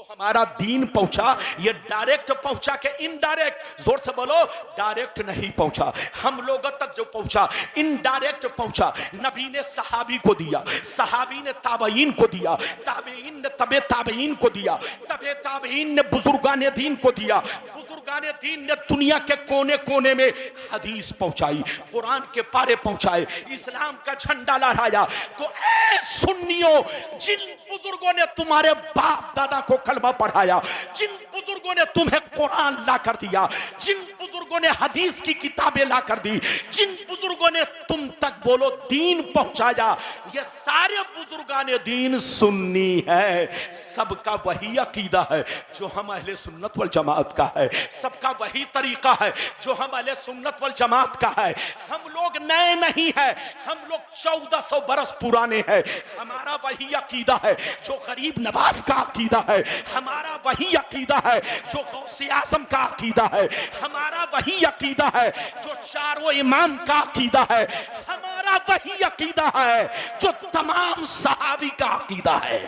हमारा दीन पहुंचा ये डायरेक्ट पहुंचा के इनडायरेक्ट? जोर से बोलो। डायरेक्ट नहीं पहुंचा, हम लोगों तक जो पहुंचा इनडायरेक्ट पहुंचा। नबी ने सहाबी को दिया, सहाबी ने ताबईन को दिया, ताबईन ने तबे ताबईन को दिया, तबे ताबईन ने बुजुर्गान दीन को दिया, बुजुर्गान दीन ने दुनिया के कोने कोने में हदीस पहुंचाई, कुरान के पारे पहुंचाए, इस्लाम का झंडा लहराया। तो ऐ सुन्नियों, जिन बुजुर्गों ने तुम्हारे बाप दादा को कलमा पढ़ाया, जिन बुजुर्गों ने तुम्हें कुरान ला कर दिया, जिन बुजुर्गों ने हदीस की किताबें ला कर दी, जिन बुजुर्गों ने तुम तक बोलो दीन पहुंचाया, ये सारे बुजुर्गान दीन सुन्नी है। सबका वही अकीदा है जो हम अहले सुन्नत वल जमात का है, सबका वही तरीका है जो हम अहले सुन्नत वल जमात का है। हम लोग नए नहीं है, हम लोग 1400 बरस पुराने हैं। हमारा वही अकीदा है जो गरीब नवाज का अकीदा है, हमारा वही अकीदा है जो गौसे आज़म का अकीदा है, हमारा वही अकीदा है जो चारों इमाम का अकीदा है, हमारा वही अकीदा है जो तमाम सहाबी का अकीदा है।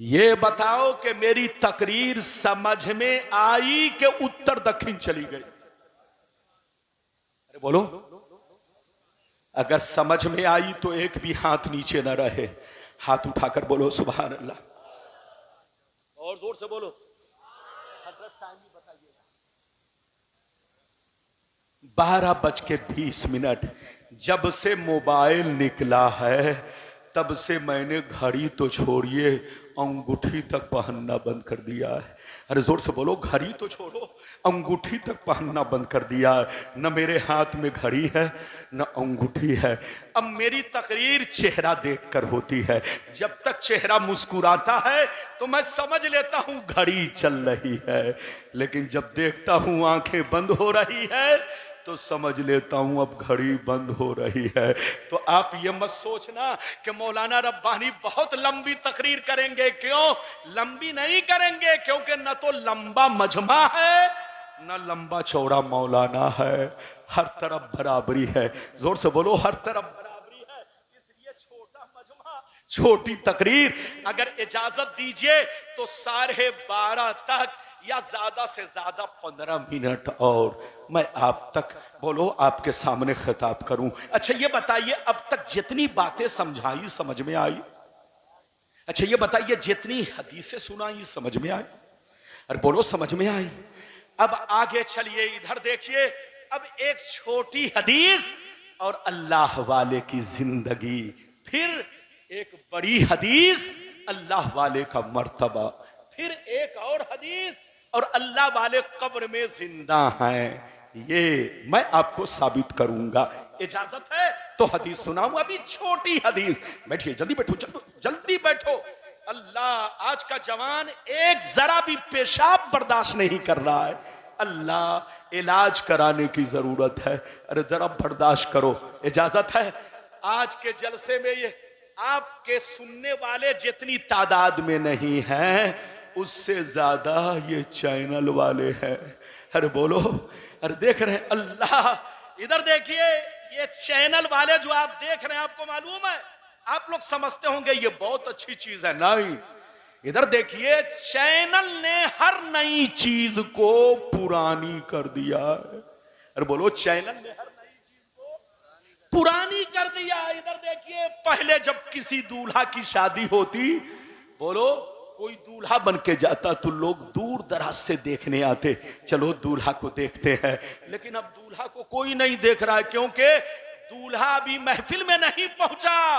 ये बताओ कि मेरी तकरीर समझ में आई कि उत्तर दक्षिण चली गई? अरे बोलो। अगर समझ में आई तो एक भी हाथ नीचे न रहे, हाथ उठाकर बोलो सुभान अल्लाह, और जोर से बोलो। हजरत टाइम भी बताइएगा। 12:20 जब से मोबाइल निकला है तब से मैंने घड़ी तो छोड़िए अंगूठी तक पहनना बंद कर दिया है। अरे जोर से बोलो। घड़ी तो छोड़ो, अंगूठी तक पहनना बंद कर दिया है। न मेरे हाथ में घड़ी है न अंगूठी है। अब मेरी तकरीर चेहरा देखकर होती है। जब तक चेहरा मुस्कुराता है तो मैं समझ लेता हूं घड़ी चल रही है, लेकिन जब देखता हूं आंखें बंद हो रही है तो समझ लेता हूं अब घड़ी बंद हो रही है। तो आप ये मत सोचना कि मौलाना रब्बानी बहुत लंबी तकरीर करेंगे। क्यों लंबी नहीं करेंगे? क्योंकि न तो लंबा मजमा है न लंबा चौड़ा मौलाना है, हर तरफ बराबरी है। जोर से बोलो, हर तरफ बराबरी है। इसलिए छोटा मजमा, छोटी तकरीर। अगर इजाजत दीजिए तो 12:30 तक या ज्यादा से ज्यादा 15 मिनट और मैं आप तक बोलो आपके सामने खिताब करूं। अच्छा ये बताइए, अब तक जितनी बातें समझाई समझ में आई? अच्छा ये बताइए, जितनी हदीसें सुनाई समझ में आई? अरे बोलो समझ में आई। अब आगे चलिए, इधर देखिए, अब एक छोटी हदीस और अल्लाह वाले की जिंदगी, फिर एक बड़ी हदीस अल्लाह वाले का मर्तबा, फिर एक और हदीस और अल्लाह वाले कब्र में जिंदा हैं। ये मैं आपको साबित करूंगा। इजाजत है तो हदीस सुनाऊं। अभी छोटी हदीस। बैठिए, जल्दी बैठो, जल्दी बैठो। अल्लाह, आज का जवान एक जरा भी पेशाब बर्दाश्त नहीं कर रहा है। अल्लाह, इलाज कराने की जरूरत है। अरे जरा बर्दाश्त करो। इजाजत है, आज के जलसे में ये आपके सुनने वाले जितनी तादाद में नहीं हैं, उससे ज्यादा ये चैनल वाले हैं। अरे बोलो, अरे देख रहे हैं? अल्लाह, इधर देखिए, ये चैनल वाले जो आप देख रहे हैं, आपको मालूम है, आप लोग समझते होंगे ये बहुत अच्छी चीज है। नहीं, इधर देखिए, चैनल ने हर नई चीज को पुरानी कर दिया है। अरे बोलो, चैनल ने हर नई चीज को पुरानी कर दिया। इधर देखिए, पहले जब किसी दूल्हा की शादी होती, बोलो कोई दूल्हा बन के जाता तो लोग दूर दराज से देखने आते, चलो दूल्हा को देखते हैं। लेकिन अब दूल्हा को कोई नहीं देख रहा है, क्योंकि दूल्हा अभी महफिल में नहीं पहुंचा,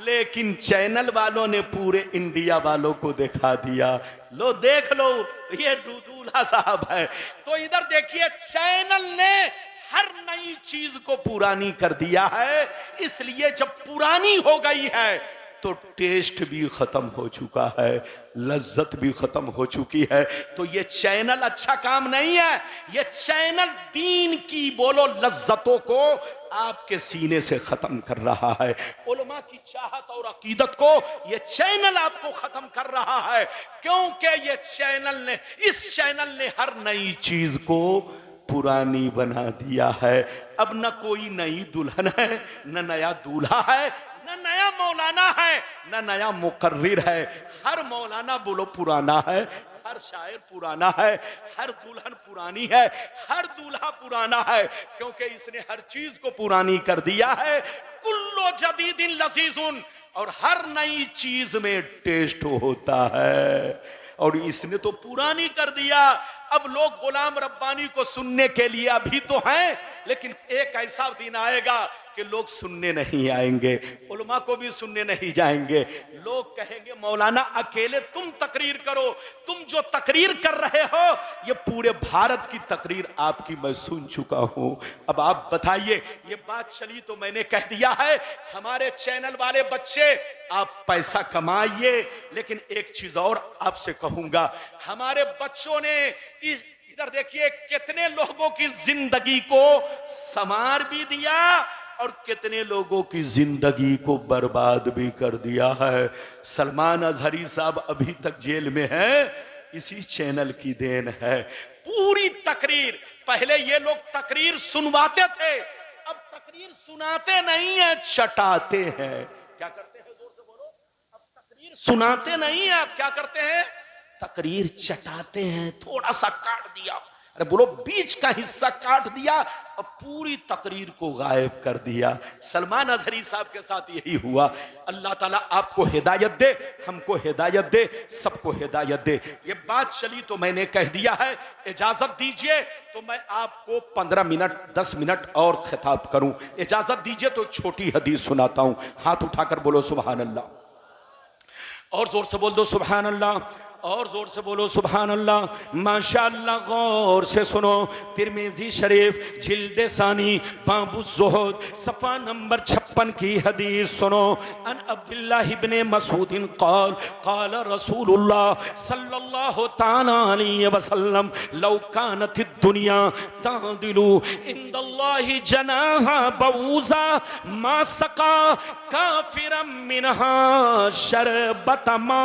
लेकिन चैनल वालों ने पूरे इंडिया वालों को दिखा दिया, लो देख लो, ये दूल्हा साहब है। तो इधर देखिए, चैनल ने हर नई चीज को पुरानी कर दिया है। इसलिए जब पुरानी हो गई है तो टेस्ट भी खत्म हो चुका है, लज्जत भी खत्म हो चुकी है। तो ये चैनल अच्छा काम नहीं है। ये चैनल दीन की बोलो लज्जतों को आपके सीने से खत्म कर रहा है। उलमा की चाहत और अकीदत को ये चैनल आपको खत्म कर रहा है, क्योंकि ये चैनल ने, इस चैनल ने हर नई चीज को पुरानी बना दिया है। अब न कोई नई दुल्हन है, न नया दूल्हा है, न नया मौलाना है, न नया मुकर्रिर है। हर मौलाना बोलो पुराना है, हर शायर पुराना है, हर दुल्हन पुरानी है, हर दूल्हा पुराना है, क्योंकि इसने हर चीज को पुरानी कर दिया है। कुल्लो जदीदिन लजीजुन, और हर नई चीज में टेस्ट होता है, और इसने तो पुरानी कर दिया। अब लोग गुलाम रब्बानी को सुनने के लिए अभी तो हैं, लेकिन एक ऐसा दिन आएगा कि लोग सुनने नहीं आएंगे, उलमा को भी सुनने नहीं जाएंगे। लोग कहेंगे मौलाना अकेले तुम तकरीर करो, तुम जो तकरीर कर रहे हो ये पूरे भारत की तकरीर आपकी मैं सुन चुका हूं। अब आप बताइए, ये बात चली तो मैंने कह दिया है। हमारे चैनल वाले बच्चे, आप पैसा कमाइए, लेकिन एक चीज और आपसे कहूंगा, हमारे बच्चों ने इधर देखिए कितने लोगों की जिंदगी को संवार भी दिया और कितने लोगों की जिंदगी को बर्बाद भी कर दिया है। सलमान अजहरी साहब अभी तक जेल में है, इसी चैनल की देन है। पूरी तकरीर, पहले ये लोग तकरीर सुनवाते थे, अब तकरीर सुनाते नहीं है, चटाते हैं। क्या करते हैं, जोर से बोलो? अब तकरीर सुनाते नहीं है, अब क्या करते हैं, तकरीर चटाते हैं। थोड़ा सा काट दिया, अरे बोलो बीच का हिस्सा काट दिया और पूरी तकरीर को गायब कर दिया। सलमान अजहरी साहब के साथ यही हुआ। अल्लाह ताला आपको हिदायत दे, हमको हिदायत दे, सबको हिदायत दे। ये बात चली तो मैंने कह दिया है। इजाजत दीजिए तो मैं आपको 15 मिनट 10 मिनट और खिताब करूं। इजाजत दीजिए तो छोटी हदीस सुनाता हूं। हाथ उठाकर बोलो सुभान अल्लाह, और जोर से बोल दो सुभान अल्लाह, और जोर से बोलो सुभान अल्लाह। माशाअल्लाह, गौर से सुनो। तिरमिजी शरीफ जिल्द सानी बाबु ज़ुहद सफ़ा नंबर 56 की हदीस सुनो। अन अब्दुल्लाह इब्ने मसूद क़ाल क़ाल रसूलुल्लाह सल्लल्लाहु तआला अलैहि वसल्लम लौ कानतिद दुनिया तादिलु इंदल्लाहि जनाहा बऊज़ा मा सक़ा काफ़िरम मिनहा शरबत मा।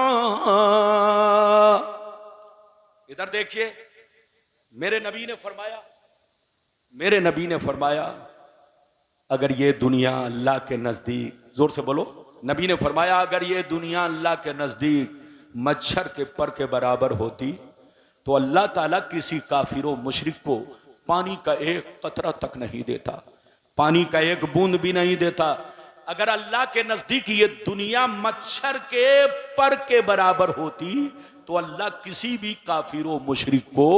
इधर देखिए, मेरे नबी ने फरमाया, मेरे नबी ने फरमाया, अगर ये दुनिया अल्लाह के नजदीक, जोर से बोलो, नबी ने फरमाया अगर ये दुनिया अल्लाह के नजदीक मच्छर के पर के बराबर होती तो अल्लाह ताला किसी काफिर व मुशरिक को पानी का एक कतरा तक नहीं देता, पानी का एक बूंद भी नहीं देता। अगर अल्लाह के नजदीक ये दुनिया मच्छर के पर के बराबर होती तो अल्लाह किसी भी काफिर व मुशरिक को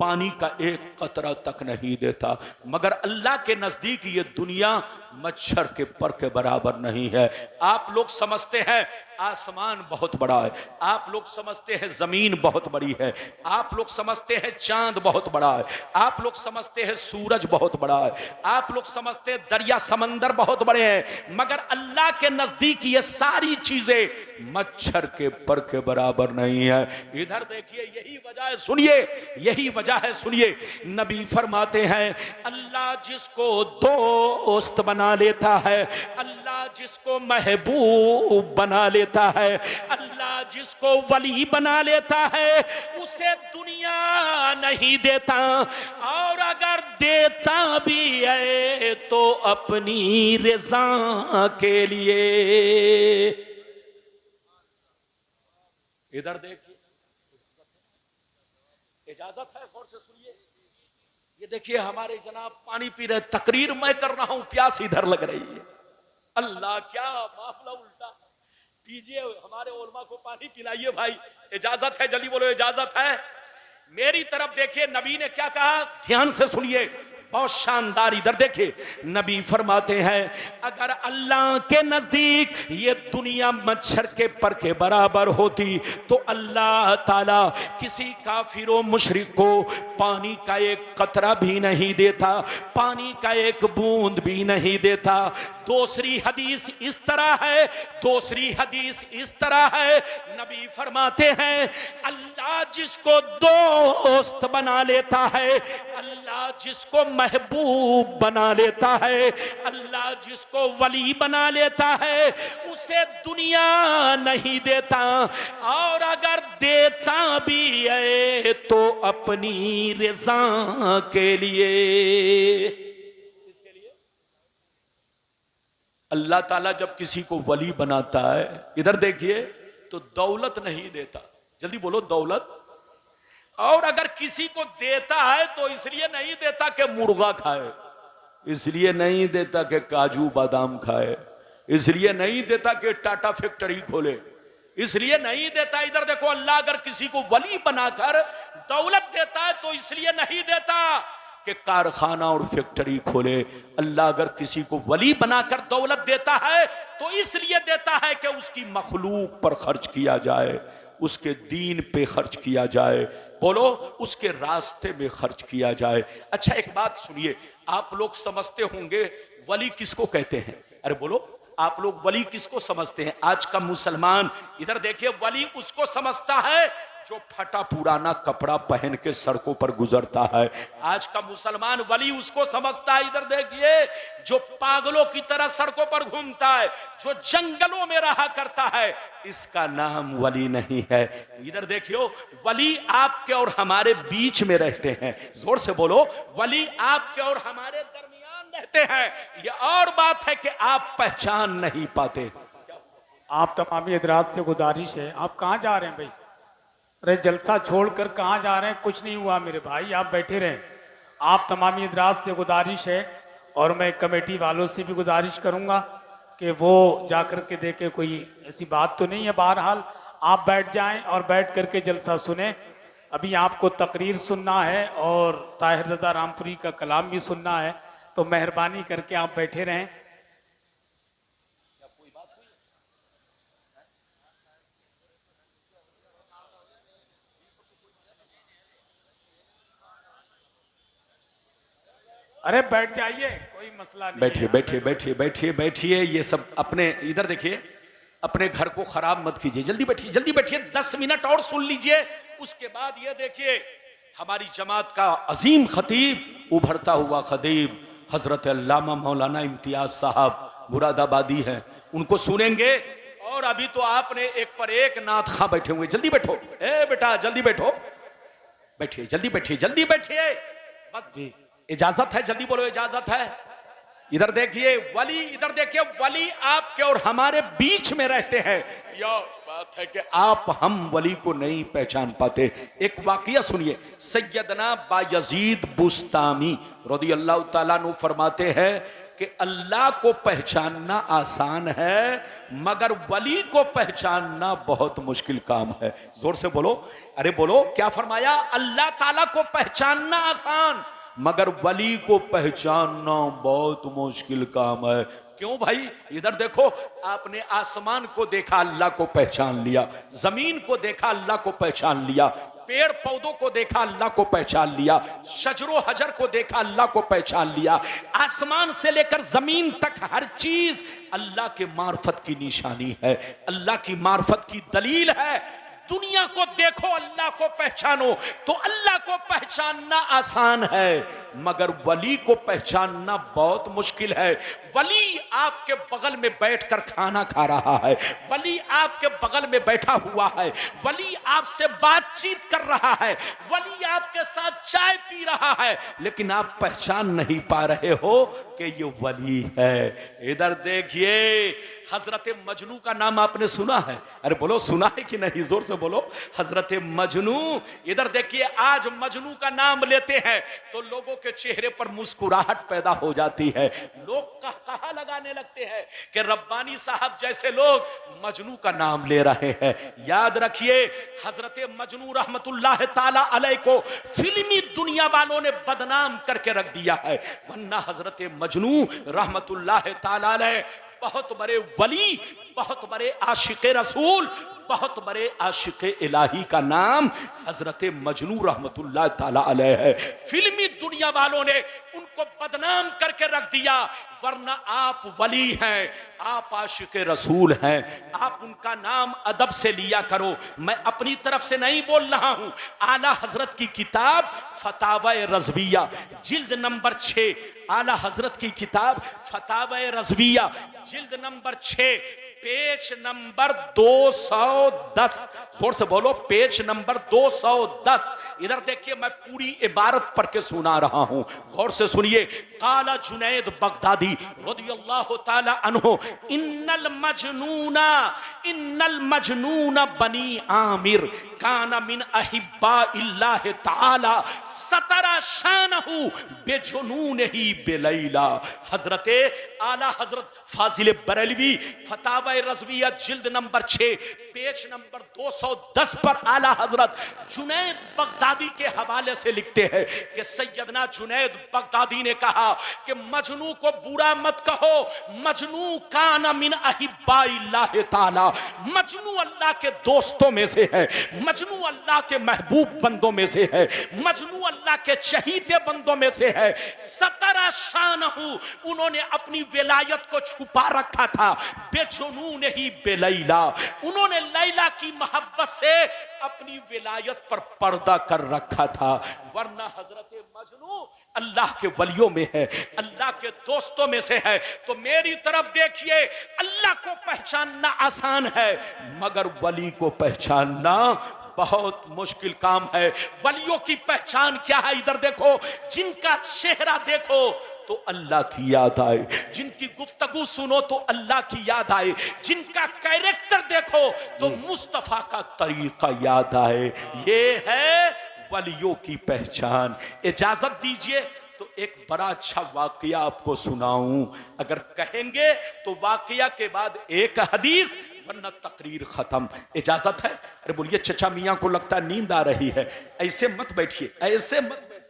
पानी का एक कतरा तक नहीं देता। मगर अल्लाह के नजदीक ये दुनिया मच्छर के पर के बराबर नहीं है। आप लोग समझते हैं आसमान बहुत बड़ा है, आप लोग समझते हैं जमीन बहुत बड़ी है, आप लोग समझते हैं चांद बहुत बड़ा है, आप लोग समझते हैं सूरज बहुत बड़ा है, आप लोग समझते हैं दरिया समंदर बहुत बड़े हैं, मगर अल्लाह के नजदीक ये सारी चीजें मच्छर के पर के बराबर नहीं है। इधर देखिए, यही वजह है, सुनिए, यही वजह है, सुनिए। नबी फरमाते हैं अल्लाह जिसको दोस्त बना लेता है, अल्लाह जिसको महबूब बना लेता है, अल्लाह जिसको वली बना लेता है, उसे दुनिया नहीं देता, और अगर देता भी है तो अपनी रज़ा के लिए। इधर देखिए, इजाजत है, गौर से सुनिए। ये देखिए हमारे जनाब पानी पी रहे, तकरीर मैं कर रहा हूं, प्यास इधर लग रही है। अल्लाह, क्या मामला उल्टा। पीजिए, हमारे उलमा को पानी पिलाइए भाई, इजाजत है, जल्दी बोलो इजाजत है। मेरी तरफ देखिए, नबी ने क्या कहा, ध्यान से सुनिए, बहुत शानदार। इधर देखिए, नबी फरमाते हैं अगर अल्लाह के नजदीक ये दुनिया मच्छर के पर के बराबर होती तो अल्लाह ताला किसी काफिर मुशरिक को पानी का एक कतरा भी नहीं देता, पानी का एक बूंद भी नहीं देता। दूसरी हदीस इस तरह है, दूसरी हदीस इस तरह है, नबी फरमाते हैं अल्लाह जिसको दोस्त बना लेता है, अल्लाह जिसको महबूब बना लेता है, अल्लाह जिसको वली बना लेता है, उसे दुनिया नहीं देता, और अगर देता भी है तो अपनी रज़ा के लिए। अल्लाह ताला जब किसी को वली बनाता है, इधर देखिए, तो दौलत नहीं देता, जल्दी बोलो दौलत। और अगर किसी को देता है तो इसलिए नहीं देता कि मुर्गा खाए, इसलिए नहीं देता कि काजू बादाम खाए, इसलिए नहीं देता कि टाटा फैक्ट्री खोले, इसलिए नहीं देता। इधर देखो, अल्लाह अगर किसी को वली बनाकर दौलत देता है तो इसलिए नहीं देता कि कारखाना और फैक्ट्री खोले। अल्लाह अगर किसी को वली बनाकर दौलत देता है तो इसलिए देता है कि उसकी मखलूक पर खर्च किया जाए, उसके दीन पे खर्च किया जाए, बोलो उसके रास्ते में खर्च किया जाए। अच्छा एक बात सुनिए, आप लोग समझते होंगे वली किसको कहते हैं? अरे बोलो, आप लोग वली किसको समझते हैं? आज का मुसलमान इधर देखिए, वली उसको समझता है जो फटा पुराना कपड़ा पहन के सड़कों पर गुजरता है। आज का मुसलमान वली उसको समझता है, इधर देखिए, जो पागलों की तरह सड़कों पर घूमता है, जो जंगलों में रहा करता है, इसका नाम वली नहीं है। इधर देखियो, वली आपके और हमारे बीच में रहते हैं, जोर से बोलो, वली आपके और हमारे दरमियान रहते हैं। यह और बात है कि आप पहचान नहीं पाते। आप तमामी हजरात से गुजारिश है, आप कहाँ जा रहे हैं भाई? अरे जलसा छोड़कर कहाँ जा रहे हैं? कुछ नहीं हुआ मेरे भाई, आप बैठे रहें। आप तमामी हजरात से गुजारिश है, और मैं कमेटी वालों से भी गुजारिश करूँगा कि वो जाकर के देखें कोई ऐसी बात तो नहीं है। बहरहाल आप बैठ जाएं और बैठ करके जलसा सुने। अभी आपको तकरीर सुनना है और ताहिर रज़ा रामपुरी का कलाम भी सुनना है, तो मेहरबानी करके आप बैठे रहें। अरे बैठ जाइए, कोई मसला नहीं। बैठिए बैठिए बैठिए बैठिए बैठिए, ये सब अपने इधर देखिए, अपने घर को खराब मत कीजिए। जल्दी बैठिए, जल्दी बैठिए, 10 मिनट और सुन लीजिए। उसके बाद ये देखिए, हमारी जमात का अजीम खतीब, उभरता हुआ खतीब हजरत अल्लामा मौलाना इम्तियाज साहब मुरादाबादी हैं, उनको सुनेंगे। और अभी तो आपने एक पर एक नात खां बैठे हुए, जल्दी बैठो, ए बेटा जल्दी बैठो, बैठिए, जल्दी बैठिए, जल्दी बैठिए, बस इजाजत है, जल्दी बोलो इजाजत है। इधर देखिए वली, इधर देखिए वली आपके और हमारे बीच में रहते हैं। यह बात है कि आप हम वली को नहीं पहचान पाते। एक वाकया सुनिए, सैयदना बायजीद बुस्तामी रज़ी अल्लाह ताला अन्हु फरमाते हैं कि अल्लाह को पहचानना आसान है मगर वली को पहचानना बहुत मुश्किल काम है। जोर से बोलो, अरे बोलो, क्या फरमाया? अल्लाह ताला को पहचानना आसान मगर वली को पहचानना बहुत मुश्किल काम है। क्यों भाई? इधर देखो, आपने आसमान को देखा, अल्लाह को पहचान लिया, जमीन को देखा, अल्लाह को पहचान लिया, पेड़ पौधों को देखा, अल्लाह को पहचान लिया, शजरो हजर को देखा, अल्लाह को पहचान लिया। आसमान से लेकर जमीन तक हर चीज अल्लाह के मार्फत की निशानी है, अल्लाह की मार्फत की दलील है। दुनिया को देखो, अल्लाह को पहचानो, तो अल्लाह को पहचानना आसान है मगर वली को पहचानना बहुत मुश्किल है। वली आपके बगल में बैठकर खाना खा रहा है, वली आपके बगल में बैठा हुआ है, वली आपसे बातचीत कर रहा है, वली आपके साथ चाय पी रहा है, लेकिन आप पहचान नहीं पा रहे हो कि ये वली है। इधर देखिए, हजरत मजनू का नाम आपने सुना है? अरे बोलो, सुना है कि नहीं? जोर से बोलो, हजरत मजनू। इधर देखिए, आज मजनू का नाम लेते हैं तो लोगों के चेहरे पर मुस्कुराहट पैदा हो जाती है, लोग कहा लगाने लगते हैं कि रब्बानी साहब जैसे लोग मजनू का नाम ले रहे हैं। याद रखिए, हजरत मजनू रहमतुल्लाह ताला अलैह को फिल्मी दुनिया वालों ने बदनाम करके रख दिया है, वरना हजरत मजनू रहमतुल्लाह ताला अलैह बहुत बड़े वली, बहुत बड़े आशिक़े रसूल, बहुत बड़े आशिक़े इलाही का नाम हजरत मजनू रहमतुल्लाह ताला अलैह है। फिल्मी दुनिया वालों ने उनको बदनाम करके रख दिया, वरना आप वली हैं, आप आशिक़े रसूल हैं, आप उनका नाम अदब से लिया करो। मैं अपनी तरफ से नहीं बोल रहा हूं, आला हजरत की किताब फतावा रज़विया जिल्द नंबर 6, आला हजरत की किताब फतावा रज़विया जिल्द नंबर 6 पेज नंबर 210, जोर से बोलो, पेज नंबर 210। इधर देखिए, मैं पूरी इबारत पढ़ के सुना रहा हूं, गौर से सुनिए। काला जुनैद बगदादी रज़ियल्लाहु ताला अन्हु, इन्नल मजनूना बनी आमिर काना मिन अहिब्बा इल्लाह ताला सतरा शानहु बेजुनूनही बेलैला। हजरते आला हजरत फाजिल बरेलवी फतावा रज़विया जिल्द नंबर 6 पेज नंबर 210 पर आला हजरत जुनैद बगदादी के हवाले से लिखते हैं कि सैयदना जुनैद बगदादी ने कहा कि मजनू को बुरा मत कहो, मजनू काना मिन अहिब्बाइल्लाह ताला, मजनू अल्लाह के दोस्तों में से है, मजनू अल्लाह के महबूब बंदों में से है, मजनू अल्लाह के चहीते बंदों में से है। सतरा शानहु, उन्होंने अपनी विलायत को छुपा रखा था, बेजुनून ही बेलैला, उन्होंने लैला की मोहब्बत से अपनी विलायत पर पर्दा कर रखा था, वरना हजरत मजनू अल्लाह के वलियों में है, अल्लाह के दोस्तों में से है। तो मेरी तरफ देखिए, अल्लाह को पहचानना आसान है मगर वली को पहचानना बहुत मुश्किल काम है। वलियों की पहचान क्या है? इधर देखो, जिनका चेहरा देखो तो अल्लाह की याद आए, जिनकी गुफ्तगू सुनो तो अल्लाह की याद आए, जिनका कैरेक्टर देखो तो मुस्तफा का तरीका याद आए। ये है वलियों की पहचान। इजाजत दीजिए तो एक बड़ा अच्छा वाकया आपको सुनाऊं, अगर कहेंगे तो वाकया के बाद एक हदीस, वरना तकरीर खत्म। इजाजत है? अरे बोलिए, चचा मियां को लगता है नींद आ रही है, ऐसे मत बैठिए, ऐसे मत बैठिए।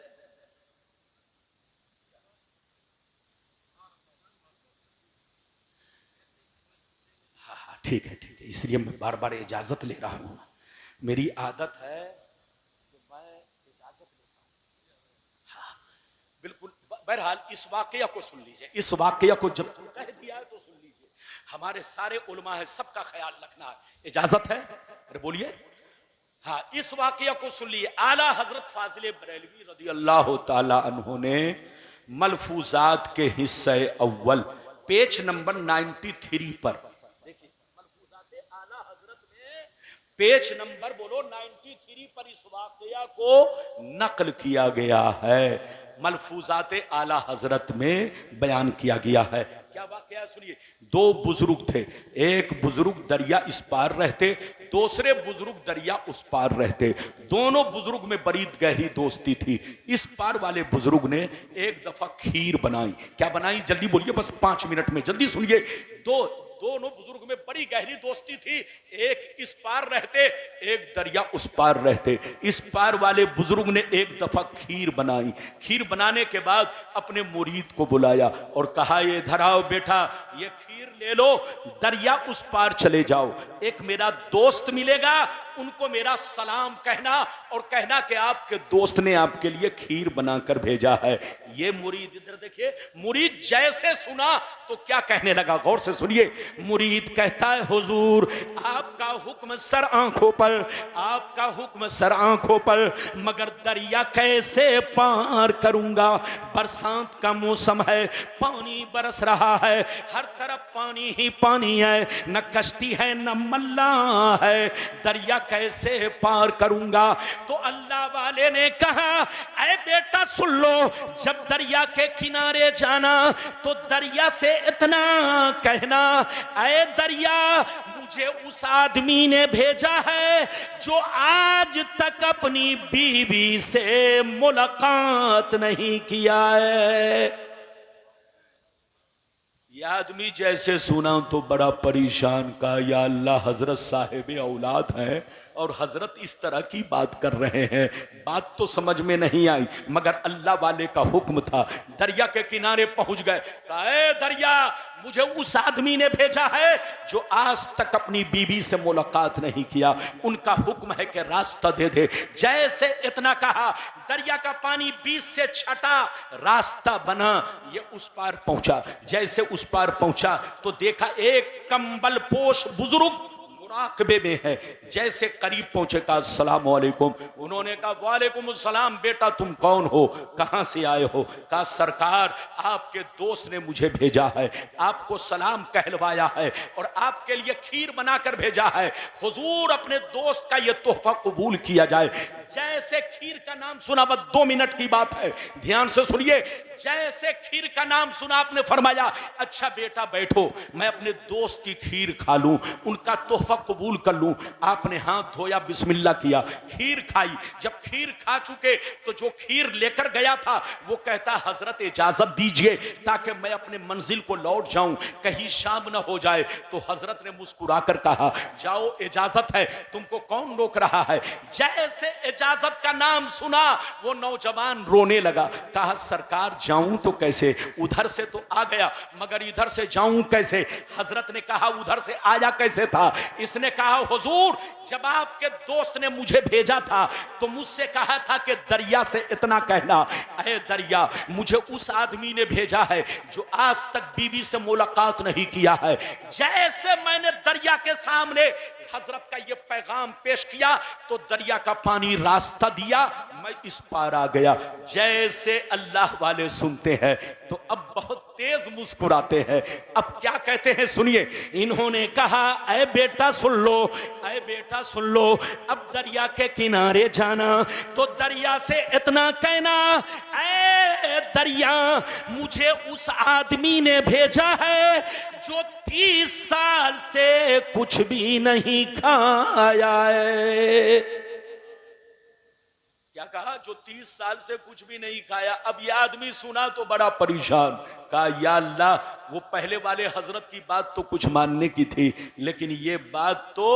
हाँ, ठीक है, ठीक है, इसलिए मैं बार बार इजाजत ले रहा हूं। मेरी आदत है कि मैं इजाजत लेता हूं। हाँ, बिल्कुल। बहरहाल इस वाकया को सुन लीजिए, इस वाकया को जब कह दिया है तो सुन लीजिए। हमारे सारे उलमा है, सबका ख्याल रखना है। इजाजत है? अरे बोलिए। हाँ, इस वाकया को सुन लीजिए। आला हजरत फाजिल बरेलवी रज़ियल्लाहु ताला अन्हु ने मलफूजात के हिस्से अव्वल पेज नंबर 93 पर, देखिए, मलफूजात आला हजरत में पेज नंबर बोलो 93 पर इस वाकया को नकल किया गया है, मलफूजात आला हजरत में बयान किया गया है। क्या वाकया सुनिए। दो बुजुर्ग थे, एक बुजुर्ग दरिया इस पार रहते, दूसरे बुजुर्ग दरिया उस पार रहते। दोनों बुजुर्ग में बड़ी गहरी दोस्ती थी। इस पार वाले बुजुर्ग ने एक दफा खीर बनाई। क्या बनाई, जल्दी बोलिए, बस 5 मिनट में, जल्दी सुनिए। दोनों बुजुर्ग में बड़ी गहरी दोस्ती थी। एक इस पार रहते, एक दरिया उस पार रहते। इस पार वाले बुजुर्ग ने एक दफा खीर बनाई। खीर बनाने के बाद अपने मुरीद को बुलाया और कहा, ये धराओ बेटा, ये खीर ले लो, दरिया उस पार चले जाओ, एक मेरा दोस्त मिलेगा, उनको मेरा सलाम कहना और कहना कि आपके दोस्त ने आपके लिए खीर बनाकर भेजा है। ये मुरीद, इधर देखिए, मुरीद जैसे सुना तो क्या कहने लगा, गौर से सुनिए। मुरीद कहता है, हुजूर आपका हुक्म सर आंखों पर, आपका हुक्म सर आंखों पर, मगर दरिया कैसे पार करूंगा? बरसात का मौसम है, पानी बरस रहा है, हर तरफ पानी ही पानी है, न कश्ती है न मल्ला है, दरिया कैसे पार करूंगा? तो अल्लाह वाले ने कहा, ऐ बेटा सुन लो, जब दरिया के किनारे जाना तो दरिया से इतना कहना, ऐ दरिया, मुझे उस आदमी ने भेजा है जो आज तक अपनी बीवी से मुलाकात नहीं किया है। यह आदमी जैसे सुना तो बड़ा परेशान का, या अल्लाह, हजरत साहिब औलाद हैं और हजरत इस तरह की बात कर रहे हैं। बात तो समझ में नहीं आई, मगर अल्लाह वाले का हुक्म था। दरिया के किनारे पहुंच गए। कहा, दरिया, मुझे उस आदमी ने भेजा है जो आज तक अपनी बीवी से मुलाकात नहीं किया, उनका हुक्म है कि रास्ता दे दे। जैसे इतना कहा, दरिया का पानी 20 से छटा, रास्ता बना, ये उस पार पहुंचा। जैसे उस पार पहुंचा तो देखा एक कंबल पोश बुजुर्ग मुराकबे में है। जैसे करीब पहुंचे, कहा, अस्सलाम वालेकुम। उन्होंने कहा, वालेकुम अस्सलाम, बेटा तुम कौन हो, कहां से आए हो? कहा, सरकार, आपके दोस्त ने मुझे भेजा है, आपको सलाम कहलवाया है और आपके लिए खीर बनाकर भेजा है। हुजूर अपने दोस्त का यह तोहफा कबूल किया जाए। जैसे खीर का नाम सुना, बस 2 मिनट की बात है, ध्यान से सुनिए। जैसे खीर का नाम सुना, आपने फरमाया, अच्छा बेटा बैठो, मैं अपने दोस्त की खीर खा लूं, उनका तोहफा कबूल कर लूं। आपने हाथ धोया, बिस्मिल्लाह किया, खीर खाई। जब खीर खा चुके तो जो खीर लेकर गया था वो कहता, हजरत इजाजत दीजिए ताकि मैं अपने मंजिल को लौट जाऊं, कहीं शाम ना हो जाए। तो हजरत ने मुस्कुराकर कहा, जाओ, इजाजत है, तुमको कौन रोक रहा है? जैसे इजाजत का नाम सुना वो नौजवान रोने लगा। कहा, सरकार जाऊं तो कैसे, उधर से तो आ गया मगर इधर से जाऊं कैसे? हजरत ने कहा, उधर से आया कैसे था? इसने कहा, हुजूर जब आपके दोस्त ने मुझे भेजा था तो मुझसे कहा था कि दरिया से इतना कहना, अरे दरिया, मुझे उस आदमी ने भेजा है जो आज तक बीवी से मुलाकात नहीं किया है। जैसे मैंने दरिया के सामने हजरत का ये पैगाम पेश किया तो दरिया का पानी रास्ता दिया, मैं इस पार आ गया। जैसे अल्लाह वाले सुनते हैं तो अब बहुत तेज मुस्कुराते हैं। अब क्या कहते हैं सुनिए। इन्होंने कहा, ऐ बेटा सुन लो, ऐ बेटा सुन लो, अब दरिया के किनारे जाना तो दरिया से इतना कहना, ऐ दरिया, मुझे उस आदमी ने भेजा है जो 30 साल से कुछ भी नहीं खाया है। क्या कहा? जो 30 साल से कुछ भी नहीं खाया। अब यह आदमी सुना तो बड़ा परेशान, कहा, या अल्लाह, वो पहले वाले हजरत की बात तो कुछ मानने की थी, लेकिन ये बात तो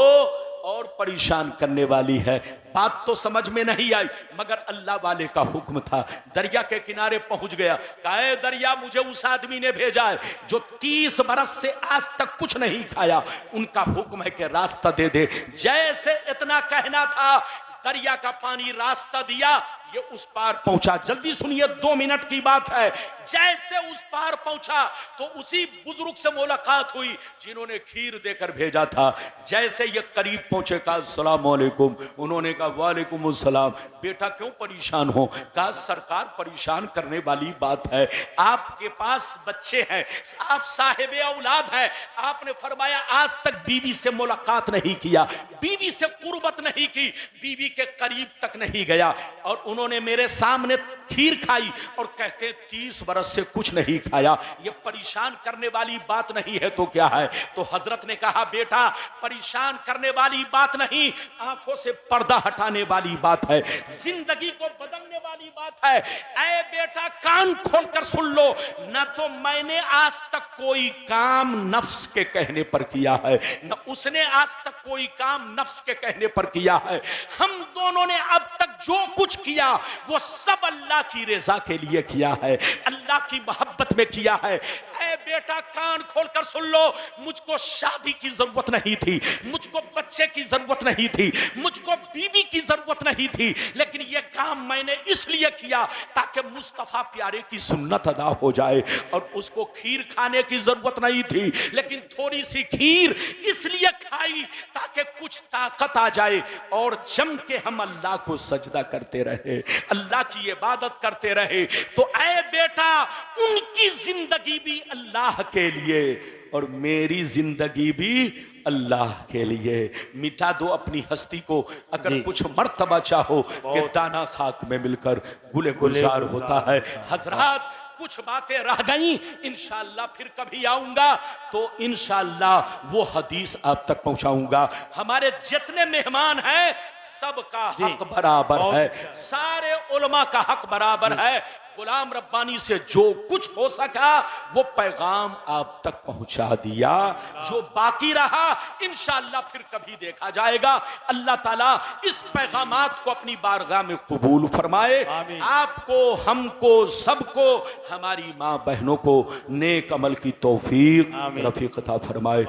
और परेशान करने वाली है। बात तो समझ में नहीं आई मगर अल्लाह वाले का हुक्म था। दरिया के किनारे पहुंच गया। कहा, दरिया, मुझे उस आदमी ने भेजा है जो 30 बरस से आज तक कुछ नहीं खाया, उनका हुक्म है कि रास्ता दे दे। जैसे इतना कहना था, दरिया का पानी रास्ता दिया, ये उस पार पहुंचा। जल्दी सुनिए, 2 मिनट की बात है। जैसे उस पार पहुंचा तो उसी बुजुर्ग से मुलाकात हुई जिन्होंने खीर देकर भेजा था। जैसे ये करीब पहुंचे, कहा अस्सलाम वालेकुम। उन्होंने कहा वालेकुम अस्सलाम। बेटा क्यों परेशान हो? कहा सरकार, परेशान करने वाली बात है, आपके पास बच्चे हैं, आप साहिबे औलाद हैं, आपने फरमाया आज तक बीवी से मुलाकात नहीं किया, बीवी से कुर्बत नहीं की, बीवी के करीब तक नहीं गया, और उन्होंने मेरे सामने खीर खाई और कहते 30 बरस से कुछ नहीं खाया। ये परेशान करने वाली बात नहीं है तो क्या है? तो हजरत ने कहा बेटा, परेशान करने वाली बात नहीं, आंखों से पर्दा हटाने वाली बात है, जिंदगी को बदलने वाली बात है। ऐ बेटा, कान खोलकर सुन लो, न तो मैंने आज तक कोई काम नफ्स के कहने पर किया है, न उसने आज तक कोई काम नफ्स के कहने पर किया है। हम दोनों ने अब तक जो कुछ किया वो सब अल्लाह की रजा के लिए किया है, अल्लाह की मोहब्बत में किया है। ऐ बेटा, कान खोलकर सुन लो, मुझको शादी की जरूरत नहीं थी, मुझको बच्चे की जरूरत नहीं थी, मुझको बीवी की जरूरत नहीं थी, लेकिन यह काम मैंने इसलिए किया ताकि मुस्तफा प्यारे की सुन्नत अदा हो जाए। और उसको खीर खाने की जरूरत नहीं थी, लेकिन थोड़ी सी खीर इसलिए खाई ताकि कुछ ताकत आ जाए और जम के हम अल्लाह को सजदा करते रहे, अल्लाह की इबादत करते रहे। तो ऐ बेटा, उनकी जिंदगी भी अल्लाह के लिए और मेरी जिंदगी भी अल्लाह के लिए। मिटा दो अपनी हस्ती को, अगर कुछ मर्तबा चाहो कि दाना खाक में मिलकर गुले गुलजार होता है। हजरात, कुछ बातें रह गई, इंशाअल्लाह फिर कभी आऊंगा तो इंशाअल्लाह वो हदीस आप तक पहुंचाऊंगा। हमारे जितने मेहमान हैं सबका हक बराबर है, सारे उलमा का हक बराबर है। गुलाम रब्बानी से जो कुछ हो सका वो पैगाम आप तक पहुंचा दिया, जो बाकी रहा इंशाअल्लाह फिर कभी देखा जाएगा। अल्लाह ताला इस पैगामात को अपनी बारगाह में कबूल फरमाए। आपको, हमको, सबको, हमारी माँ बहनों को नेक अमल की तौफीक रफीक अता फरमाए।